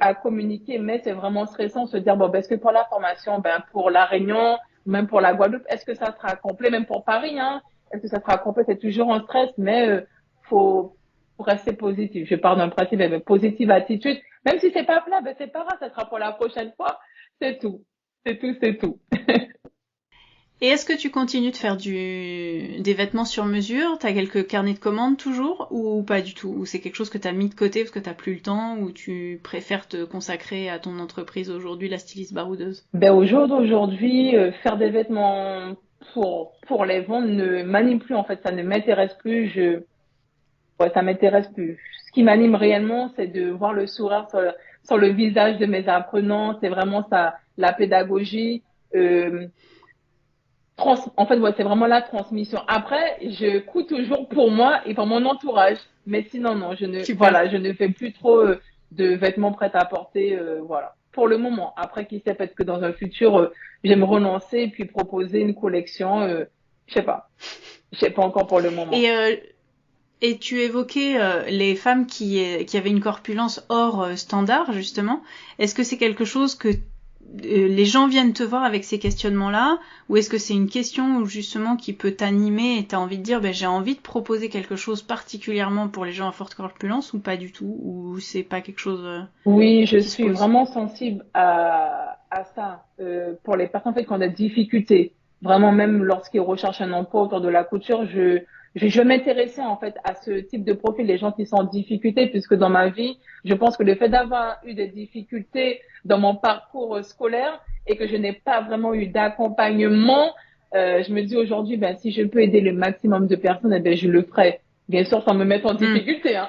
à communiquer, mais c'est vraiment stressant de se dire bon, ben, est-ce que pour la formation, ben pour la Réunion, même pour la Guadeloupe, est-ce que ça sera complet, même pour Paris, hein, est-ce que ça sera complet? C'est toujours un stress, mais faut rester positif. Je pars d'un principe, ben, positive attitude. Même si c'est pas plat, ben c'est pas grave, ça sera pour la prochaine fois. C'est tout, c'est tout, c'est tout. Et est-ce que tu continues de faire des vêtements sur mesure? T'as quelques carnets de commandes toujours ou pas du tout? Ou c'est quelque chose que t'as mis de côté parce que t'as plus le temps ou tu préfères te consacrer à ton entreprise aujourd'hui, la styliste baroudeuse? Ben au jour d'aujourd'hui, faire des vêtements pour les vendre ne m'anime plus en fait, ça ne m'intéresse plus. Ouais, ça m'intéresse plus. Ce qui m'anime réellement, c'est de voir le sourire sur le visage de mes apprenants. C'est vraiment ça, la pédagogie. Euh, en fait, ouais, c'est vraiment la transmission. Après, je cours toujours pour moi et pour mon entourage. Mais sinon, non, Super. voilà, je ne fais plus trop de vêtements prêts à porter, voilà. Pour le moment. Après, qui sait, peut-être que dans un futur, j'aime relancer et puis proposer une collection, je sais pas. Je sais pas encore pour le moment. Et, euh, et tu évoquais les femmes qui avaient une corpulence hors standard, justement. Est-ce que c'est quelque chose que les gens viennent te voir avec ces questionnements-là, ou est-ce que c'est une question où justement qui peut t'animer et t'as envie de dire ben, j'ai envie de proposer quelque chose particulièrement pour les gens à forte corpulence ou pas du tout, ou c'est pas quelque chose Oui, je qui se suis pose? vraiment sensible à ça. Pour les personnes en fait, qui ont des difficultés, vraiment même lorsqu'ils recherchent un emploi autour de la couture, je m'intéressais en fait à ce type de profil, les gens qui sont en difficulté, puisque dans ma vie, je pense que le fait d'avoir eu des difficultés dans mon parcours scolaire et que je n'ai pas vraiment eu d'accompagnement, je me dis aujourd'hui, ben, si je peux aider le maximum de personnes, eh ben, je le ferai. Bien sûr, sans me mettre en Hmm, difficulté, hein.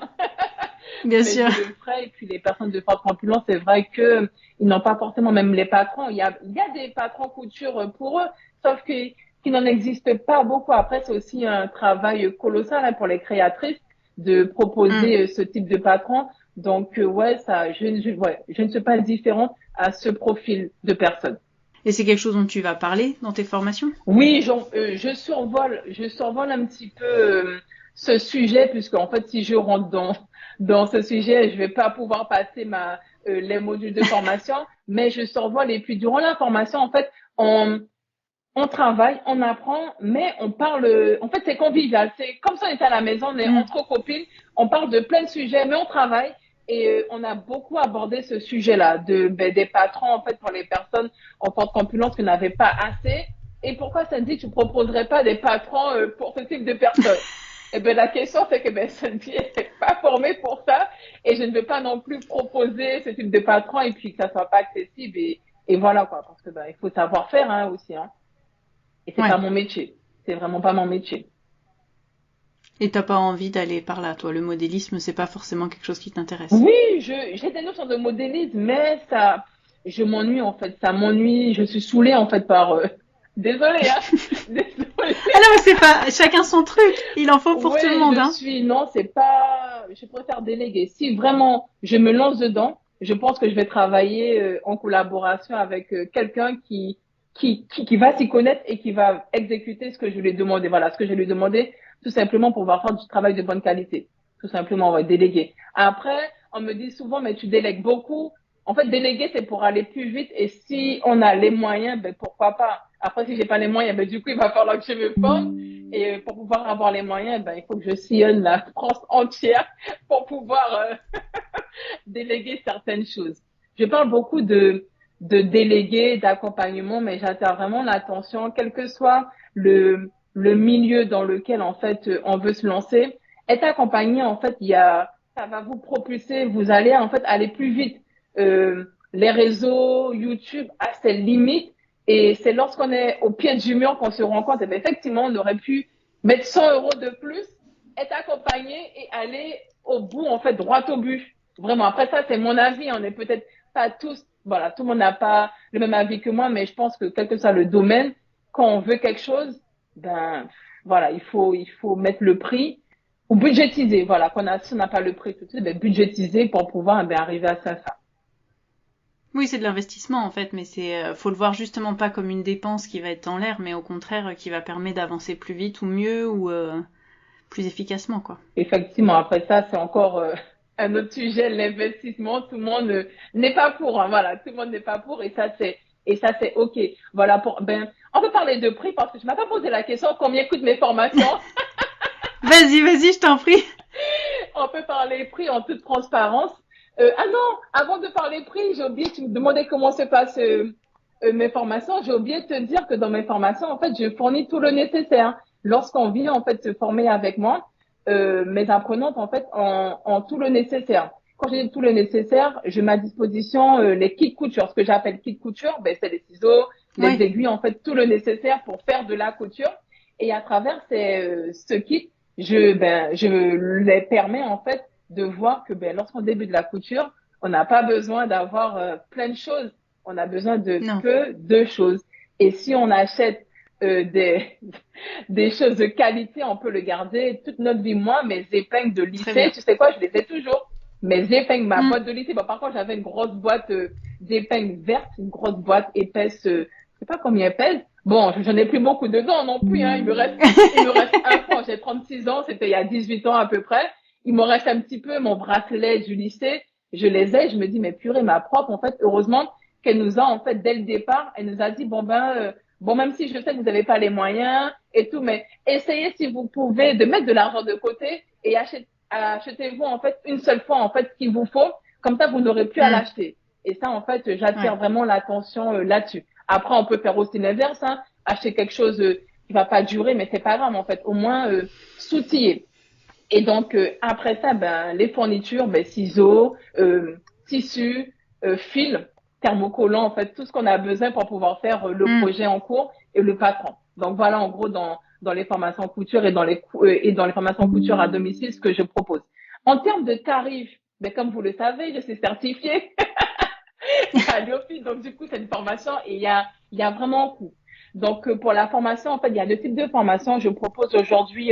bien Mais sûr. je le ferai. Et puis les personnes de forte corpulence, c'est vrai que ils n'ont pas forcément, même les patrons. Il y a des patrons couture pour eux, sauf que qu'il n'en existe pas beaucoup. Après, c'est aussi un travail colossal hein, pour les créatrices de Hmm. proposer ce type de patron. Donc ouais, ça, ouais, je ne suis pas différente à ce profil de personnes. Et c'est quelque chose dont tu vas parler dans tes formations? Oui, je survole un petit peu ce sujet, puisque en fait, si je rentre dans ce sujet, je vais pas pouvoir passer les modules de formation, mais je survole et puis durant la formation, en fait, on travaille, on apprend, mais on parle, en fait, c'est convivial. C'est comme si on était à la maison, on est Hmm. entre copines, on parle de plein de sujets, mais on travaille et on a beaucoup abordé ce sujet-là des patrons, en fait, pour les personnes en forte corpulence qui n'avaient pas assez. Et pourquoi Sandy, tu proposerais pas des patrons pour ce type de personnes? Eh ben, la question, c'est que ben, Sandy n'est pas formée pour ça et je ne veux pas non plus proposer ce type de patron et puis que ça soit pas accessible et voilà quoi, parce que ben, il faut savoir faire hein, aussi. Hein. Et c'est Ouais. pas mon métier. C'est vraiment pas mon métier. Et t'as pas envie d'aller par là, toi. Le modélisme, c'est pas forcément quelque chose qui t'intéresse. Oui, j'ai des notions de modélisme, mais ça, je m'ennuie en fait. Ça m'ennuie. Je suis saoulée en fait par. Désolée, hein. Désolée. Ah non, mais c'est pas chacun son truc. Il en faut pour tout le Ouais, monde, je hein. suis. Non, c'est pas. Je préfère déléguer. Si vraiment je me lance dedans, je pense que je vais travailler en collaboration avec quelqu'un qui va s'y connaître et qui va exécuter ce que je lui ai demandé. Voilà, ce que je lui ai demandé, tout simplement pour pouvoir faire du travail de bonne qualité. Tout simplement, on va déléguer. Après, on me dit souvent, mais tu délègues beaucoup. En fait, déléguer, c'est pour aller plus vite. Et si on a les moyens, ben pourquoi pas. Après, si j'ai pas les moyens, ben du coup, il va falloir que je me forme. Et pour pouvoir avoir les moyens, ben, il faut que je sillonne la France entière pour pouvoir déléguer certaines choses. Je parle beaucoup de déléguer, d'accompagnement, mais j'attire vraiment l'attention, quel que soit le milieu dans lequel, en fait, on veut se lancer. Être accompagné, en fait, ça va vous propulser, vous allez, en fait, aller plus vite. Les réseaux, YouTube, a ses limites. Et c'est lorsqu'on est au pied du mur qu'on se rend compte, et bien, effectivement, on aurait pu mettre 100 euros de plus, être accompagné et aller au bout, en fait, droit au but. Vraiment. Après ça, c'est mon avis. On est peut-être pas tous, voilà, tout le monde n'a pas le même avis que moi, mais je pense que quel que soit le domaine, quand on veut quelque chose, ben, voilà, il faut mettre le prix ou budgétiser. Voilà, si on n'a pas le prix tout de suite, ben, budgétiser pour pouvoir, ben, arriver à ça. Oui, c'est de l'investissement en fait, mais faut le voir justement pas comme une dépense qui va être en l'air, mais au contraire qui va permettre d'avancer plus vite ou mieux ou plus efficacement quoi. Effectivement, après ça, c'est encore un autre sujet, l'investissement. Tout le monde n'est pas pour, hein, voilà, tout le monde n'est pas pour, et ça c'est ok. Voilà on peut parler de prix parce que je m'as pas posé la question combien coûtent mes formations. Vas-y, je t'en prie. On peut parler prix en toute transparence. Ah non, avant de parler prix, j'ai oublié, tu me demandais comment se passent mes formations. J'ai oublié de te dire que dans mes formations, en fait, je fournis tout le nécessaire. Lorsqu'on vient, en fait, se former avec moi, mes apprenantes, en fait, ont tout le nécessaire. Quand j'ai tout le nécessaire, je mets à disposition les kits couture. Ce que j'appelle kits couture, ben, c'est les ciseaux, les aiguilles, en fait, tout le nécessaire pour faire de la couture. Et à travers ce kit, je les permets en fait de voir que ben, lorsqu'on débute la couture, on n'a pas besoin d'avoir plein de choses. On a besoin de Non. peu de choses. Et si on achète des choses de qualité, on peut le garder toute notre vie. Moi, mes épingles de lycée, tu sais quoi, je les ai toujours. Mes épingles, ma boîte de lycée. Bon, par contre, j'avais une grosse boîte d'épingles vertes, une grosse boîte épaisse, je sais pas combien elle pèse. Bon, j'en ai plus beaucoup dedans non plus, hein. Il me reste un franc. J'ai 36 ans, c'était il y a 18 ans à peu près. Il me reste un petit peu mon bracelet du lycée. Je les ai, je me dis, mais purée, ma propre, en fait, heureusement qu'elle nous a, en fait, dès le départ, elle nous a dit, bon, même si je sais que vous n'avez pas les moyens et tout, mais essayez, si vous pouvez, de mettre de l'argent de côté et achetez-vous, en fait, une seule fois, en fait, ce qu'il vous faut. Comme ça, vous n'aurez plus à l'acheter. Et ça, en fait, j'attire vraiment l'attention là-dessus. Après, on peut faire aussi l'inverse, hein, acheter quelque chose qui va pas durer, mais c'est pas grave, en fait, au moins s'outiller. Et donc, après ça, ben, les fournitures, ben, ciseaux, tissus, fils, thermocollants, en fait, tout ce qu'on a besoin pour pouvoir faire le projet en cours et le patron. Donc, voilà, en gros, dans les formations couture et dans les formations couture à domicile, ce que je propose. En termes de tarifs, ben, comme vous le savez, je suis certifiée à l'OFI, donc du coup, c'est une formation et il y a vraiment un coût. Donc, pour la formation, en fait, il y a deux types de formations. Je propose aujourd'hui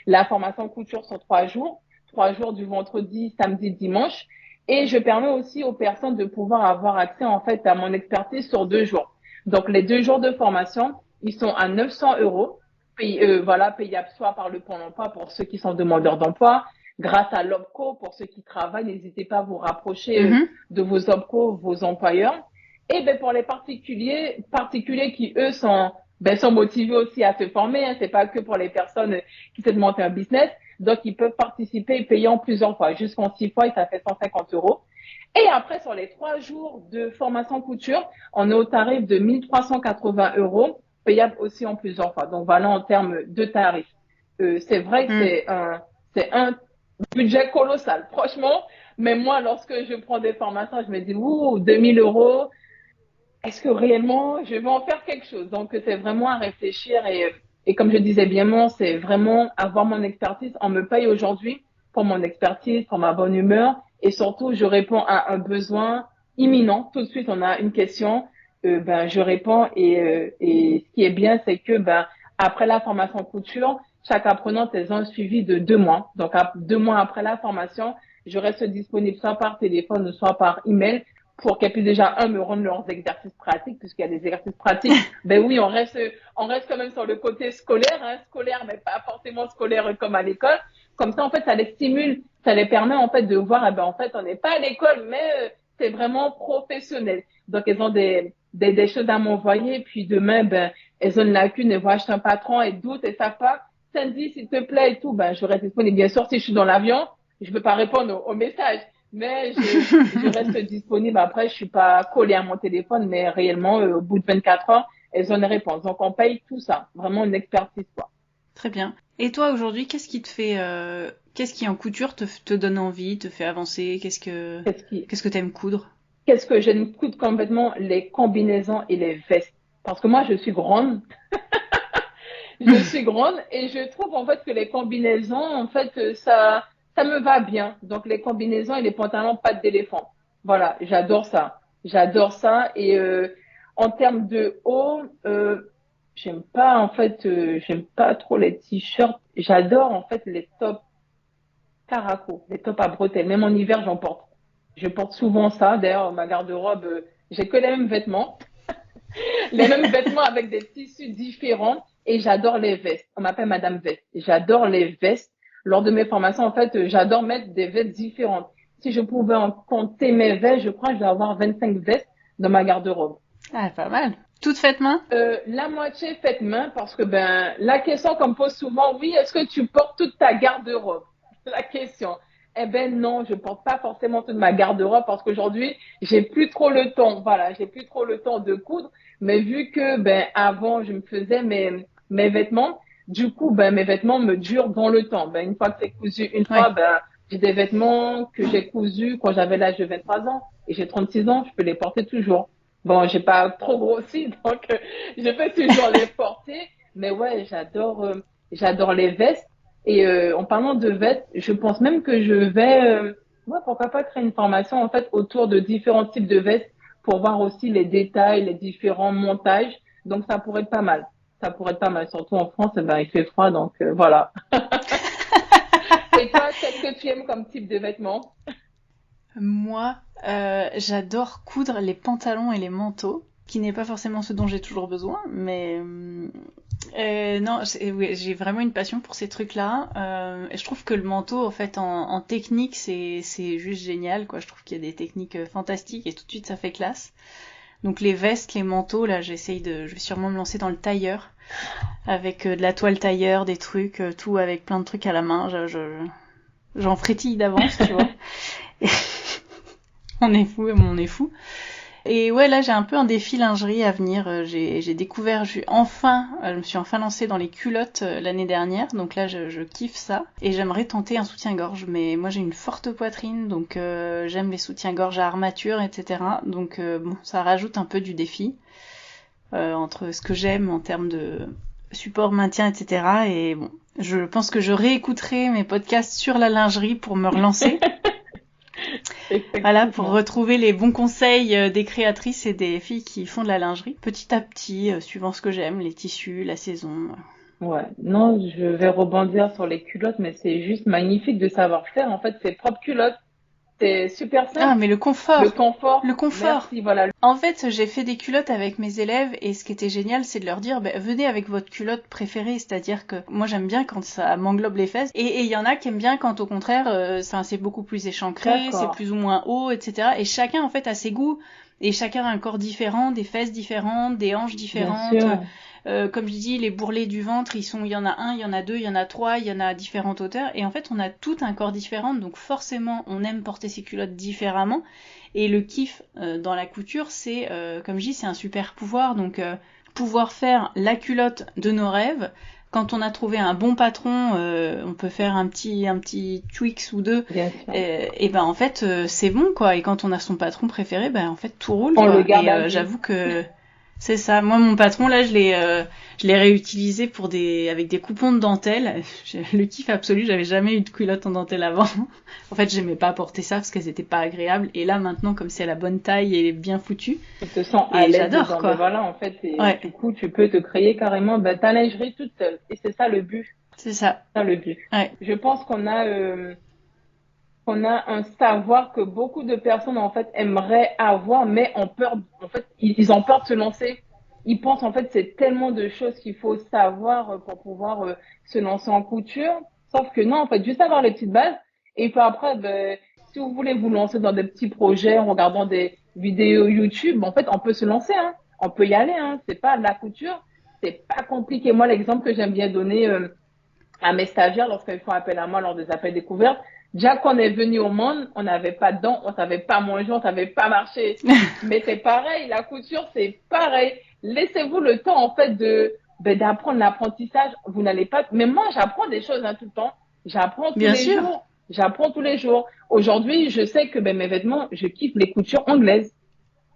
la formation couture sur 3 jours, 3 jours du vendredi, samedi, dimanche. Et je permets aussi aux personnes de pouvoir avoir accès, en fait, à mon expertise sur 2 jours. Donc, les 2 jours de formation, ils sont à 900 euros. Voilà, payables soit par le Pôle emploi pour ceux qui sont demandeurs d'emploi, grâce à l'OPCO pour ceux qui travaillent. N'hésitez pas à vous rapprocher de vos OPCO, vos employeurs. Et ben pour les particuliers qui eux sont motivés aussi à se former, hein, c'est pas que pour les personnes qui se monter un business, donc ils peuvent participer payant plusieurs fois, jusqu'en 6 fois et ça fait 150 euros. Et après sur les 3 jours de formation couture, on est au tarif de 1380 euros, payable aussi en plusieurs fois. Donc voilà en termes de tarifs. C'est vrai que c'est un budget colossal, franchement. Mais moi, lorsque je prends des formations, je me dis, ouh, 2000 euros, est-ce que réellement je vais en faire quelque chose? Donc, c'est vraiment à réfléchir et comme je disais bien, c'est vraiment avoir mon expertise. On me paye aujourd'hui pour mon expertise, pour ma bonne humeur et surtout, je réponds à un besoin imminent. Tout de suite, on a une question, je réponds et ce qui est bien, c'est que après la formation couture, chaque apprenante est un suivi de 2 mois. Donc, 2 mois après la formation, je reste disponible soit par téléphone ou soit par email pour qu'elles puissent déjà, me rendre leurs exercices pratiques, puisqu'il y a des exercices pratiques. Ben oui, on reste quand même sur le côté scolaire, hein, scolaire, mais pas forcément scolaire comme à l'école. Comme ça, en fait, ça les stimule, ça les permet, en fait, de voir, en fait, on n'est pas à l'école, mais c'est vraiment professionnel. Donc, elles ont des choses à m'envoyer, puis demain, elles ont une lacune, elles vont acheter un patron, elles doutent, elles savent pas. Sandy, s'il te plaît, et tout, je reste disponible. Bien sûr, si je suis dans l'avion, je peux pas répondre aux messages. Mais je reste disponible. Après, je suis pas collée à mon téléphone, mais réellement, au bout de 24 heures, elles ont une réponse. Donc, on paye tout ça. Vraiment une expertise, quoi. Très bien. Et toi, aujourd'hui, qu'est-ce qui en couture te donne envie, te fait avancer? Qu'est-ce que t'aimes coudre? Qu'est-ce que j'aime coudre complètement? Les combinaisons et les vestes. Parce que moi, je suis grande. Je suis grande et je trouve, en fait, que les combinaisons, en fait, ça me va bien. Donc, les combinaisons et les pantalons pattes d'éléphant. Voilà, j'adore ça. J'adore ça. Et en termes de haut, j'aime pas en fait, j'aime pas trop les t-shirts. J'adore en fait les tops caraco, les tops à bretelles. Même en hiver, j'en porte. Je porte souvent ça. D'ailleurs, ma garde-robe, j'ai que les mêmes vêtements, les mêmes vêtements avec des tissus différents. Et j'adore les vestes. On m'appelle Madame Veste. J'adore les vestes. Lors de mes formations, en fait, j'adore mettre des vestes différentes. Si je pouvais en compter mes vestes, je crois que je vais avoir 25 vestes dans ma garde-robe. Ah, pas mal. Toutes faites main? La moitié faite main parce que ben la question qu'on me pose souvent, oui, est-ce que tu portes toute ta garde-robe? La question. Eh ben non, je porte pas forcément toute ma garde-robe parce qu'aujourd'hui, j'ai plus trop le temps. Voilà, j'ai plus trop le temps de coudre. Mais vu que ben avant, je me faisais mes vêtements, du coup, ben mes vêtements me durent dans le temps. Ben une fois que c'est cousu, une Ouais. fois, ben j'ai des vêtements que j'ai cousus quand j'avais l'âge de 23 ans et j'ai 36 ans, je peux les porter toujours. Bon, j'ai pas trop grossi, donc je peux toujours les porter. Mais ouais, j'adore les vestes. Et en parlant de vestes, je pense même que je vais, ouais, pourquoi pas créer une formation en fait autour de différents types de vestes pour voir aussi les détails, les différents montages. Donc ça pourrait être pas mal. Ça pourrait être pas mal, surtout en France, eh ben, il fait froid, donc voilà. Et toi, qu'est-ce que tu aimes comme type de vêtements? Moi, j'adore coudre les pantalons et les manteaux, qui n'est pas forcément ce dont j'ai toujours besoin, mais non, oui, j'ai vraiment une passion pour ces trucs-là. Et je trouve que le manteau, en fait, en technique, c'est juste génial, quoi. Je trouve qu'il y a des techniques fantastiques et tout de suite ça fait classe. Donc les vestes, les manteaux, là, je vais sûrement me lancer dans le tailleur, avec de la toile tailleur, des trucs, tout avec plein de trucs à la main. J'en frétille d'avance, tu vois. On est fou, on est fou. Et ouais, là, j'ai un peu un défi lingerie à venir. J'ai découvert, je me suis enfin lancée dans les culottes l'année dernière. Donc là, je kiffe ça. Et j'aimerais tenter un soutien-gorge. Mais moi, j'ai une forte poitrine, donc j'aime les soutiens-gorge à armature, etc. Donc bon, ça rajoute un peu du défi entre ce que j'aime en termes de support, maintien, etc. Et bon, je pense que je réécouterai mes podcasts sur la lingerie pour me relancer. Voilà, pour Effectivement. retrouver les bons conseils des créatrices et des filles qui font de la lingerie, petit à petit, suivant ce que j'aime, les tissus, la saison. Ouais, non, je vais rebondir sur les culottes, mais c'est juste magnifique de savoir faire en fait ses propres culottes. C'est super Ah, simple. mais le Le confort! Le confort, confort! merci, voilà. En fait, j'ai fait des culottes avec mes élèves et ce qui était génial, c'est de leur dire, venez avec votre culotte préférée, c'est-à-dire que moi j'aime bien quand ça m'englobe les fesses et il y en a qui aiment bien quand au contraire, c'est beaucoup plus échancré, c'est D'accord, plus ou moins haut, etc. Et chacun en fait a ses goûts et chacun a un corps différent, des fesses différentes, des hanches bien différentes. sûr. Comme je dis, les bourrelets du ventre, il y en a un, il y en a deux, il y en a trois, il y en a à différentes hauteurs. Et en fait, on a tout un corps différent, donc forcément, on aime porter ses culottes différemment. Et le kiff dans la couture, c'est, comme je dis, c'est un super pouvoir. Donc, pouvoir faire la culotte de nos rêves. Quand on a trouvé un bon patron, on peut faire un petit tweaks ou deux. Bien sûr. Et ben en fait, c'est bon quoi. Et quand on a son patron préféré, ben en fait tout roule On le quoi. garde Et à vie. j'avoue que c'est ça. Moi, mon patron, là, je l'ai réutilisé avec des coupons de dentelle. J'ai le kiff absolu. J'avais jamais eu de culotte en dentelle avant. En fait, j'aimais pas porter ça parce qu'elles étaient pas agréables. Et là, maintenant, comme c'est à la bonne taille et bien foutu, Tu te sens à et l'aise j'adore, dedans. Ben quoi. voilà, en fait, et Ouais, du coup, tu peux te créer carrément ben, ta lingerie toute seule. Et c'est ça le but. c'est ça. C'est ça le but. Ouais, Je pense qu'on a un savoir que beaucoup de personnes en fait aimeraient avoir, mais ont peur. En fait, ils ont peur de se lancer. Ils pensent en fait c'est tellement de choses qu'il faut savoir pour pouvoir se lancer en couture. Sauf que non, en fait, juste avoir les petites bases. Et puis après, ben, si vous voulez vous lancer dans des petits projets en regardant des vidéos YouTube, en fait, on peut se lancer. Hein. On peut y aller. Hein. C'est pas de la couture. C'est pas compliqué. Moi, l'exemple que j'aime bien donner à mes stagiaires lorsqu'ils font appel à moi lors des appels découvertes. Déjà qu'on est venu au monde, on n'avait pas de dents, on savait pas manger, on savait pas marcher. Mais c'est pareil, la couture, c'est pareil. Laissez-vous le temps, en fait, d'apprendre l'apprentissage. Vous n'allez pas, mais moi, j'apprends des choses, hein, tout le temps. J'apprends tous bien les sûr. jours. J'apprends tous les jours. Aujourd'hui, je sais que, ben, mes vêtements, je kiffe les coutures anglaises.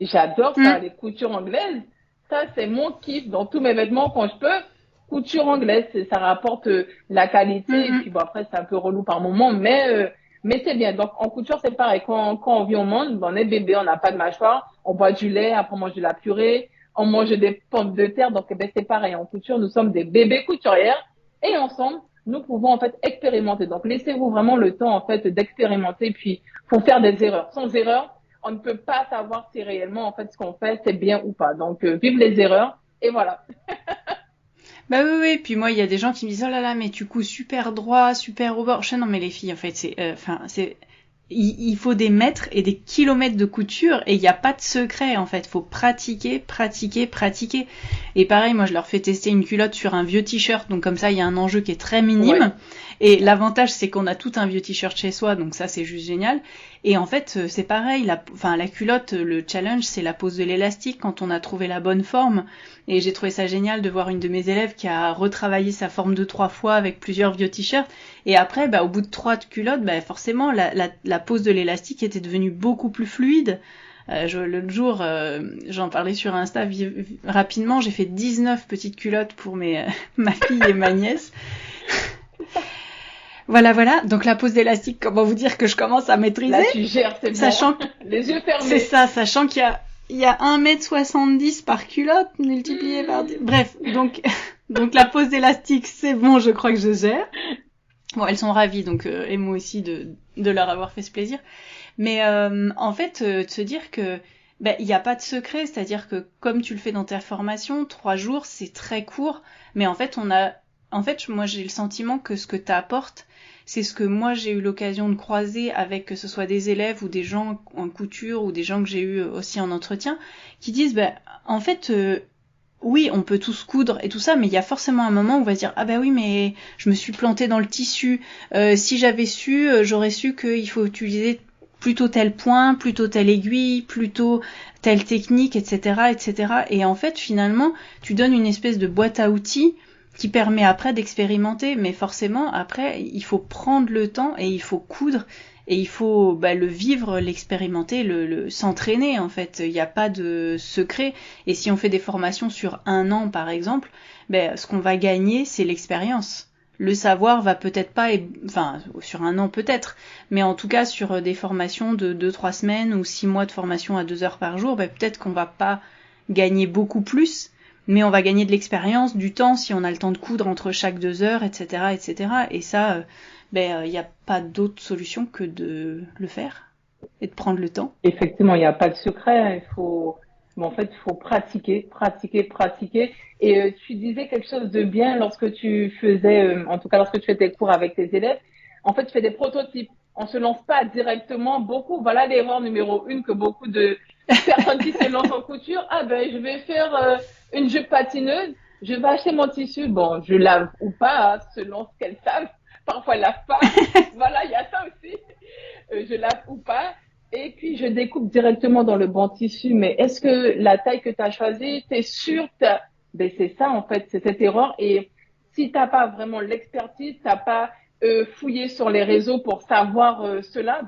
J'adore ça, Hmm. les coutures anglaises. Ça, c'est mon kiff dans tous mes vêtements quand je peux. Couture anglaise, ça rapporte la Hmm, qualité. Et hmm. puis bon, après, c'est un peu relou par moment, mais Mais c'est bien. Donc, en couture, c'est pareil. Quand on vit au monde, on est bébé, on n'a pas de mâchoire, on boit du lait, après on mange de la purée, on mange des pommes de terre. Donc, c'est pareil. En couture, nous sommes des bébés couturières et ensemble, nous pouvons en fait expérimenter. Donc, laissez-vous vraiment le temps en fait d'expérimenter. Puis, faut faire des erreurs. Sans erreurs, on ne peut pas savoir si réellement en fait ce qu'on fait c'est bien ou pas. Donc, vive les erreurs et voilà. Bah oui, oui, puis moi, il y a des gens qui me disent, oh là là, mais tu couds super droit, super au bord. Je fais, non, mais les filles, en fait, il faut des mètres et des kilomètres de couture et il n'y a pas de secret, en fait. Faut pratiquer, pratiquer, pratiquer. Et pareil, moi, je leur fais tester une culotte sur un vieux t-shirt, donc comme ça, il y a un enjeu qui est très minime. Ouais. Et l'avantage, c'est qu'on a tout un vieux t-shirt chez soi, donc ça, c'est juste génial. Et en fait, c'est pareil, la culotte, le challenge, c'est la pose de l'élastique quand on a trouvé la bonne forme. Et j'ai trouvé ça génial de voir une de mes élèves qui a retravaillé sa forme 2-3 fois avec plusieurs vieux t-shirts. Et après, au bout de 3 culottes, forcément, la pose de l'élastique était devenue beaucoup plus fluide. L'autre jour, j'en parlais sur Insta rapidement, j'ai fait 19 petites culottes pour ma fille et ma nièce. Voilà. Donc la pose d'élastique, comment vous dire que je commence à maîtriser. Là, tu gères, c'est sachant bon. Les yeux fermés. C'est ça, sachant qu'il y a 1m70 par culotte multiplié par 10. Bref, donc la pose d'élastique, c'est bon, je crois que je gère. Bon, elles sont ravies, donc et moi aussi de leur avoir fait ce plaisir. Mais en fait, de se dire que il n'y a pas de secret, c'est-à-dire que comme tu le fais dans ta formation, 3 jours, c'est très court, mais en fait, moi j'ai le sentiment que ce que tu apportes, c'est ce que moi j'ai eu l'occasion de croiser avec que ce soit des élèves ou des gens en couture ou des gens que j'ai eu aussi en entretien, qui disent en fait oui, on peut tous coudre et tout ça, mais il y a forcément un moment où on va se dire oui, mais je me suis plantée dans le tissu. Si j'avais su, j'aurais su qu'il faut utiliser plutôt tel point, plutôt telle aiguille, plutôt telle technique, etc., etc. Et en fait, finalement, tu donnes une espèce de boîte à outils qui permet après d'expérimenter, mais forcément, après, il faut prendre le temps et il faut coudre et il faut le vivre, l'expérimenter, le s'entraîner en fait. Il n'y a pas de secret. Et si on fait des formations sur 1 an par exemple, ce qu'on va gagner, c'est l'expérience. Le savoir va peut-être pas, sur 1 an peut-être, mais en tout cas sur des formations de 2-3 semaines ou 6 mois de formation à 2 heures par jour, peut-être qu'on va pas gagner beaucoup plus, mais on va gagner de l'expérience, du temps si on a le temps de coudre entre chaque 2 heures, etc., etc. Et ça, y a pas d'autre solution que de le faire et de prendre le temps. Effectivement, il n'y a pas de secret. Il faut pratiquer, pratiquer, pratiquer. Et tu disais quelque chose de bien lorsque tu faisais, en tout cas lorsque tu fais tes cours avec tes élèves. En fait, tu fais des prototypes. On se lance pas directement. Voilà l'erreur numéro 1 que beaucoup de personnes qui se lancent en couture. Je vais faire une jupe patineuse. Je vais acheter mon tissu. Bon, je lave ou pas, selon ce qu'elles savent. Parfois, elles lavent pas. Voilà, il y a ça aussi. Je lave ou pas. Et puis, je découpe directement dans le bon tissu. Mais est-ce que la taille que tu as choisie, t'es sûre? C'est ça, en fait, c'est cette erreur. Et si t'as pas vraiment l'expertise, t'as pas fouillé sur les réseaux pour savoir cela,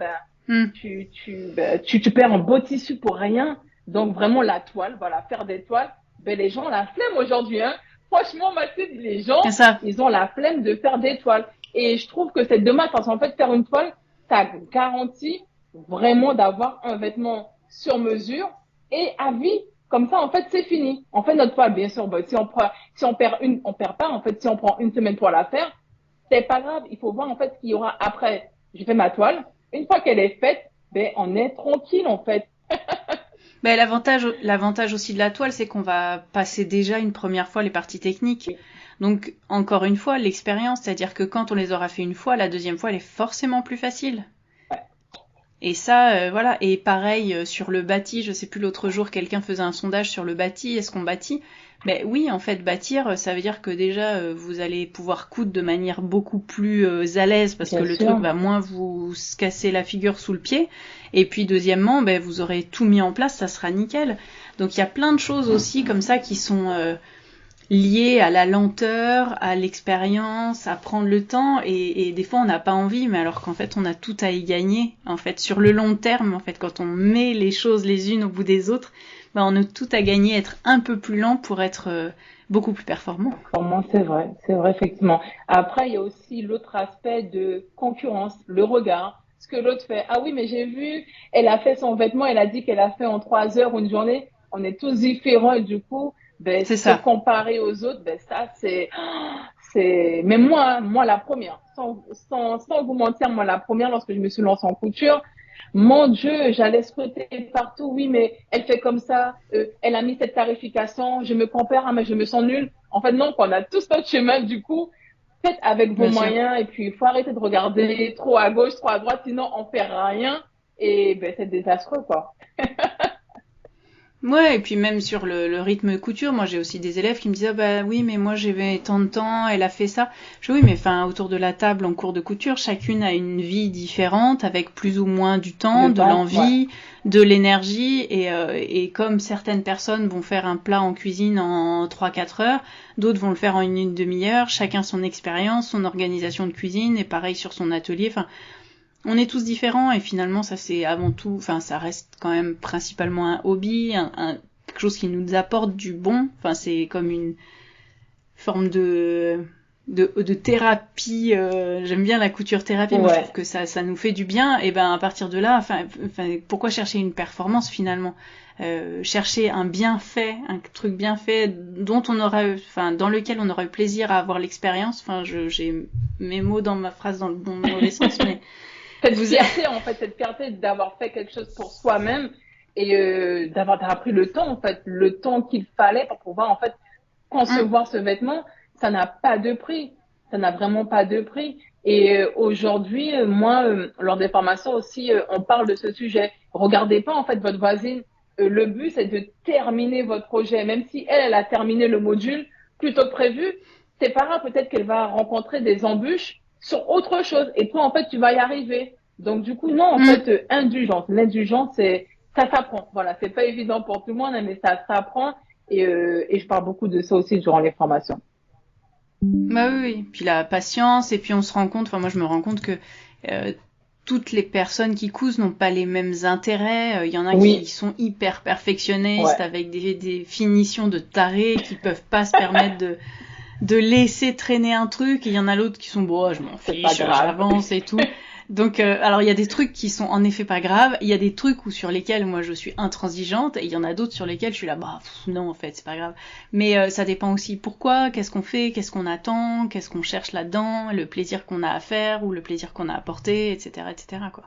tu perds un beau tissu pour rien. Donc, vraiment, la toile, voilà, faire des toiles. Les gens ont la flemme aujourd'hui, hein. Franchement, Mathilde, les gens, ils ont la flemme de faire des toiles. Et je trouve que c'est dommage parce qu'en fait, faire une toile, ça garantit vraiment d'avoir un vêtement sur mesure et à vie. Comme ça, en fait, c'est fini. On fait notre toile, bien sûr. Si on perd on perd pas. En fait, si on prend 1 semaine pour la faire, c'est pas grave. Il faut voir, en fait, ce qu'il y aura après. J'ai fait ma toile. Une fois qu'elle est faite, on est tranquille, en fait. L'avantage aussi de la toile, c'est qu'on va passer déjà une première fois les parties techniques. Oui. Donc, encore une fois, l'expérience, c'est-à-dire que quand on les aura fait une fois, la deuxième fois, elle est forcément plus facile. Et ça, voilà. Et pareil, sur le bâti, je sais plus, l'autre jour, quelqu'un faisait un sondage sur le bâti. Est-ce qu'on bâtit? Oui, en fait, bâtir, ça veut dire que déjà, vous allez pouvoir coudre de manière beaucoup plus à l'aise parce que le truc va moins vous se casser la figure sous le pied. Et puis, deuxièmement, vous aurez tout mis en place, ça sera nickel. Donc, il y a plein de choses aussi comme ça qui sont liées à la lenteur, à l'expérience, à prendre le temps. Et des fois, on n'a pas envie, mais alors qu'en fait, on a tout à y gagner. En fait, sur le long terme, en fait, quand on met les choses les unes au bout des autres, on a tout à gagner, être un peu plus lent pour être beaucoup plus performant. C'est vrai, effectivement. Après, il y a aussi l'autre aspect de concurrence, le regard, ce que l'autre fait. Ah oui, mais j'ai vu, elle a fait son vêtement, elle a dit qu'elle a fait en 3 heures une journée. On est tous différents et du coup, ben, C'est se ça. comparer aux autres, ben, ça, mais moi, la première, sans vous mentir, moi, la première, lorsque je me suis lancée en couture, mon Dieu, j'allais scruter partout. Oui, mais elle fait comme ça. Elle a mis cette tarification. Je me compare, hein, mais je me sens nulle. En fait, non, on a tous notre chemin. Du coup, faites avec vos Bien sûr. moyens. Et puis, il faut arrêter de regarder trop à gauche, trop à droite. Sinon, on fait rien. Et ben, c'est désastreux, quoi. Ouais, et puis même sur le rythme couture, moi j'ai aussi des élèves qui me disent ah bah oui mais moi j'avais tant de temps, elle a fait ça. Je dis oui mais enfin autour de la table en cours de couture, chacune a une vie différente avec plus ou moins du temps, Le de temps, ouais. l'envie, de l'énergie et comme certaines personnes vont faire un plat en cuisine en 3-4 heures, d'autres vont le faire en une demi-heure, chacun son expérience, son organisation de cuisine et pareil sur son atelier. Enfin, on est tous différents et finalement ça c'est avant tout, enfin ça reste quand même principalement un hobby, quelque chose qui nous apporte du bon. Enfin c'est comme une forme de thérapie. J'aime bien la couture thérapie. Moi je trouve Ouais. que ça nous fait du bien. Et ben à partir de là, enfin pourquoi chercher une performance finalement? Chercher un bienfait, un truc bien fait dont on aura, enfin dans lequel on aura eu plaisir à avoir l'expérience. Enfin j'ai mes mots dans ma phrase dans le bon mauvais sens, mais Cette vous fierté, en fait, cette fierté d'avoir fait quelque chose pour soi-même et d'avoir pris le temps, en fait, le temps qu'il fallait pour pouvoir, en fait, concevoir ce vêtement, ça n'a pas de prix. Ça n'a vraiment pas de prix. Et aujourd'hui, moi, lors des formations aussi, on parle de ce sujet. Regardez pas, en fait, votre voisine. Le but, c'est de terminer votre projet. Même si elle a terminé le module plus tôt que prévu, c'est pas grave. Peut-être qu'elle va rencontrer des embûches sur autre chose. Et toi, en fait, tu vas y arriver. Donc, du coup, non, en fait, indulgence. L'indulgence, ça s'apprend. Voilà, c'est pas évident pour tout le monde, hein, mais ça s'apprend. Et je parle beaucoup de ça aussi durant les formations. Bah oui, oui. Puis la patience, et puis on se rend compte, enfin moi je me rends compte que euh, toutes les personnes qui cousent n'ont pas les mêmes intérêts. Il y en a qui Oui, sont hyper perfectionnistes ouais, avec des finitions de tarés qui peuvent pas se permettre de laisser traîner un truc. Et il y en a l'autre qui sont bon, je m'en c'est pas fiche, grave. j'avance et tout. Donc, alors il y a des trucs qui sont en effet pas graves. Il y a des trucs où sur lesquels moi je suis intransigeante, et il y en a d'autres sur lesquels je suis là, bah non en fait c'est pas grave. Mais ça dépend aussi pourquoi, qu'est-ce qu'on fait, qu'est-ce qu'on attend, qu'est-ce qu'on cherche là-dedans, le plaisir qu'on a à faire ou le plaisir qu'on a apporté, etc., etc. quoi.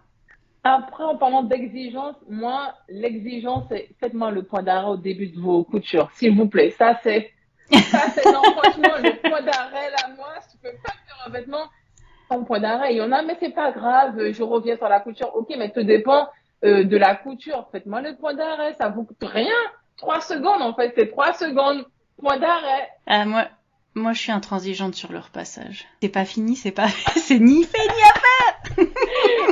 Après, en parlant d'exigence, moi, l'exigence, c'est faites-moi le point d'arrêt au début de vos coutures, s'il vous plaît. Non, franchement, le point d'arrêt, là, moi, je peux pas faire un vêtement sans point d'arrêt. Il y en a, mais c'est pas grave, je reviens sur la couture. Ok, mais tout dépend de la couture. Faites-moi le point d'arrêt, ça vous coûte rien. 3 secondes, en fait, c'est 3 secondes. Point d'arrêt. Ah moi je suis intransigeante sur le repassage. C'est pas fini, c'est pas c'est ni fait ni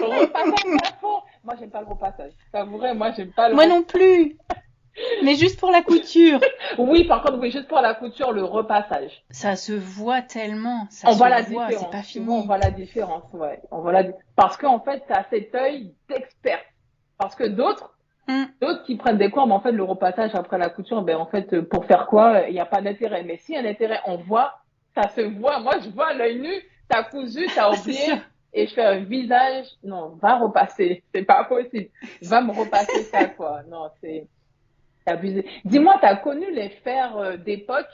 Repassage à fond. Moi, j'aime pas le repassage. C'est vrai, moi, j'aime pas le moi repassage. non plus. Mais juste pour la couture. Oui, par contre, oui, juste pour la couture, le repassage. Ça se voit tellement, ça On se voit la voit, c'est différence. pas Tu vois, on fini. voit la différence, ouais. Parce qu'en fait, tu as cet œil d'expert. Parce que Mm. d'autres qui prennent des cours, mais en fait, le repassage après la couture, ben, en fait, pour faire quoi? Il n'y a pas d'intérêt. Mais si un intérêt, on voit, ça se voit. Moi, je vois à l'œil nu, t'as cousu, t'as C'est sûr. oublié, et je fais un visage. Non, va repasser. C'est pas possible. Va me repasser ça, quoi. Non, c'est abusé. Dis-moi, t'as connu les fers d'époque,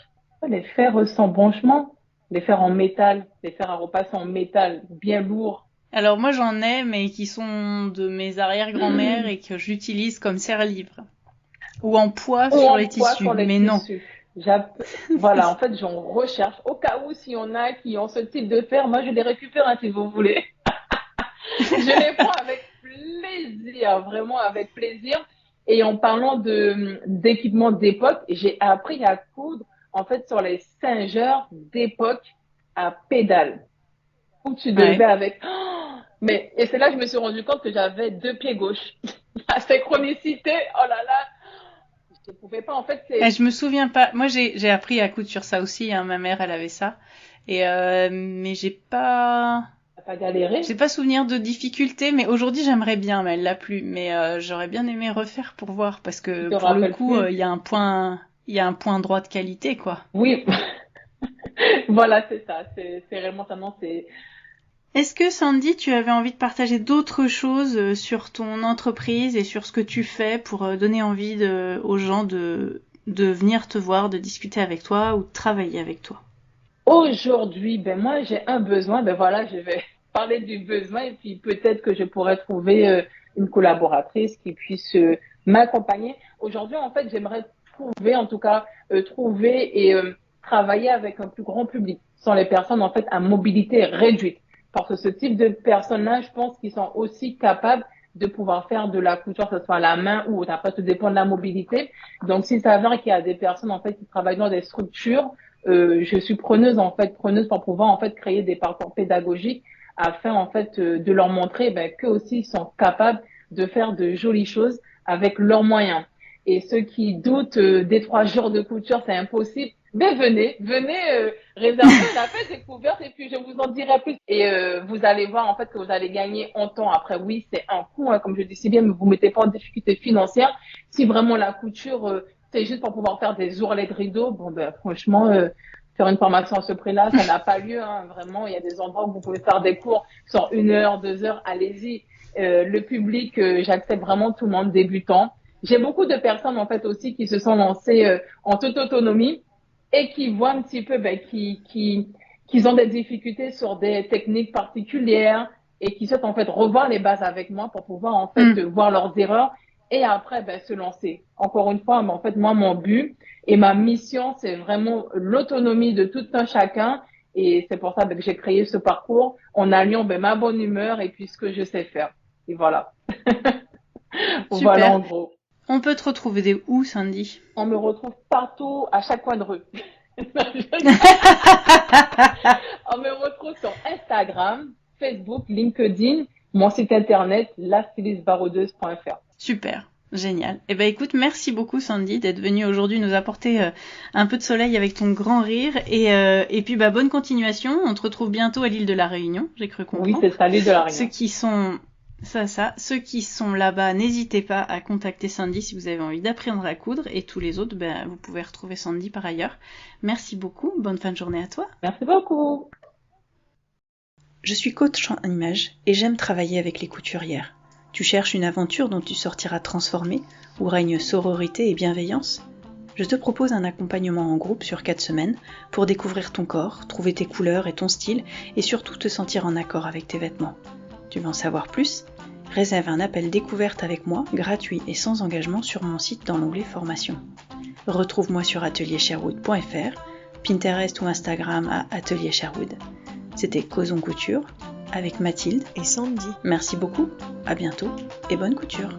les fers sans branchement, les fers en métal, les fers à repasser en métal, bien lourds. Alors moi j'en ai, mais qui sont de mes arrière-grand-mères et que j'utilise comme serre-livre. Ou en poids Ou sur en les poids tissus, sur les mais non. tissus. Voilà, en fait, j'en recherche. Au cas où, s'il y en a qui ont ce type de fer, moi, je les récupère, hein, si vous voulez. Je les prends avec plaisir, vraiment avec plaisir. Et en parlant d'équipement d'époque, j'ai appris à coudre, en fait, sur les singeurs d'époque à pédale. Où tu devais Ouais. avec, mais, et c'est là que je me suis rendu compte que j'avais 2 pieds gauches. La synchronicité, oh là là, je ne pouvais pas. En fait, Et c'est, je me souviens pas. Moi j'ai appris à coudre sur ça aussi, hein. Ma mère elle avait ça. Et mais t'as pas galéré. j'ai pas souvenir de difficulté, mais aujourd'hui j'aimerais bien, mais elle l'a plus. Mais j'aurais bien aimé refaire pour voir parce Tu que te pour le rappelles coup plus? il y a un point droit de qualité quoi. Oui, voilà, c'est ça. C'est vraiment, ça, non, Est-ce que Sandy, tu avais envie de partager d'autres choses sur ton entreprise et sur ce que tu fais pour donner envie aux gens de venir te voir, de discuter avec toi ou de travailler avec toi? Aujourd'hui, ben moi j'ai un besoin, ben voilà, je vais parler du besoin et puis peut-être que je pourrais trouver une collaboratrice qui puisse m'accompagner. Aujourd'hui, en fait, j'aimerais trouver, en tout cas, trouver et travailler avec un plus grand public. Ce sont les personnes en fait à mobilité réduite. Parce que ce type de personnes-là, je pense qu'ils sont aussi capables de pouvoir faire de la couture, que ce soit à la main ou autre. Après, tout dépend de la mobilité. Donc, s'il s'avère qu'il y a des personnes en fait qui travaillent dans des structures, je suis preneuse pour pouvoir en fait créer des parcours pédagogiques afin en fait de leur montrer qu'eux aussi sont capables de faire de jolies choses avec leurs moyens. Et ceux qui doutent des 3 jours de couture, c'est impossible. Mais venez réserver la fête découverte et puis je vous en dirai plus. Et vous allez voir en fait que vous allez gagner en temps. Après, oui, c'est un coût, hein, comme je dis si bien, mais vous mettez pas en difficulté financière. Si vraiment la couture c'est juste pour pouvoir faire des ourlets de rideaux. Bon, ben, franchement, faire une formation à ce prix-là, ça n'a pas lieu, hein. Vraiment, il y a des endroits où vous pouvez faire des cours sur 1 heure, 2 heures, allez-y. Le public, j'accepte vraiment tout le monde débutant. J'ai beaucoup de personnes, en fait, aussi qui se sont lancées en toute autonomie et qui voient un petit peu, qu'ils ont des difficultés sur des techniques particulières et qui souhaitent, en fait, revoir les bases avec moi pour pouvoir, en fait, voir leurs erreurs et après se lancer. Encore une fois, mais en fait, moi, mon but et ma mission, c'est vraiment l'autonomie de tout un chacun. Et c'est pour ça que j'ai créé ce parcours en alliant ma bonne humeur et puis ce que je sais faire. Et voilà. Voilà en Super. gros. On peut te retrouver où, Sandy? On me retrouve partout, à chaque coin de rue. On me retrouve sur Instagram, Facebook, LinkedIn, mon site internet, lastylistbarodeuse.fr. Super, génial. Eh ben écoute, merci beaucoup Sandy d'être venue aujourd'hui nous apporter un peu de soleil avec ton grand rire et puis bonne continuation. On te retrouve bientôt à l'île de la Réunion, j'ai cru comprendre. Oui, c'est ça, l'île de la Réunion. Ceux qui sont là-bas, n'hésitez pas à contacter Sandy si vous avez envie d'apprendre à coudre et tous les autres, vous pouvez retrouver Sandy par ailleurs. Merci beaucoup, bonne fin de journée à toi. Merci beaucoup. Je suis coach en images et j'aime travailler avec les couturières. Tu cherches une aventure dont tu sortiras transformée, où règne sororité et bienveillance? Je te propose un accompagnement en groupe sur 4 semaines pour découvrir ton corps, trouver tes couleurs et ton style et surtout te sentir en accord avec tes vêtements. Tu veux en savoir plus? Réserve un appel découverte avec moi, gratuit et sans engagement sur mon site dans l'onglet formation. Retrouve-moi sur ateliersherwood.fr, Pinterest ou Instagram à Atelier Sherwood. C'était Causons Couture avec Mathilde et Sandy. Merci beaucoup, à bientôt et bonne couture.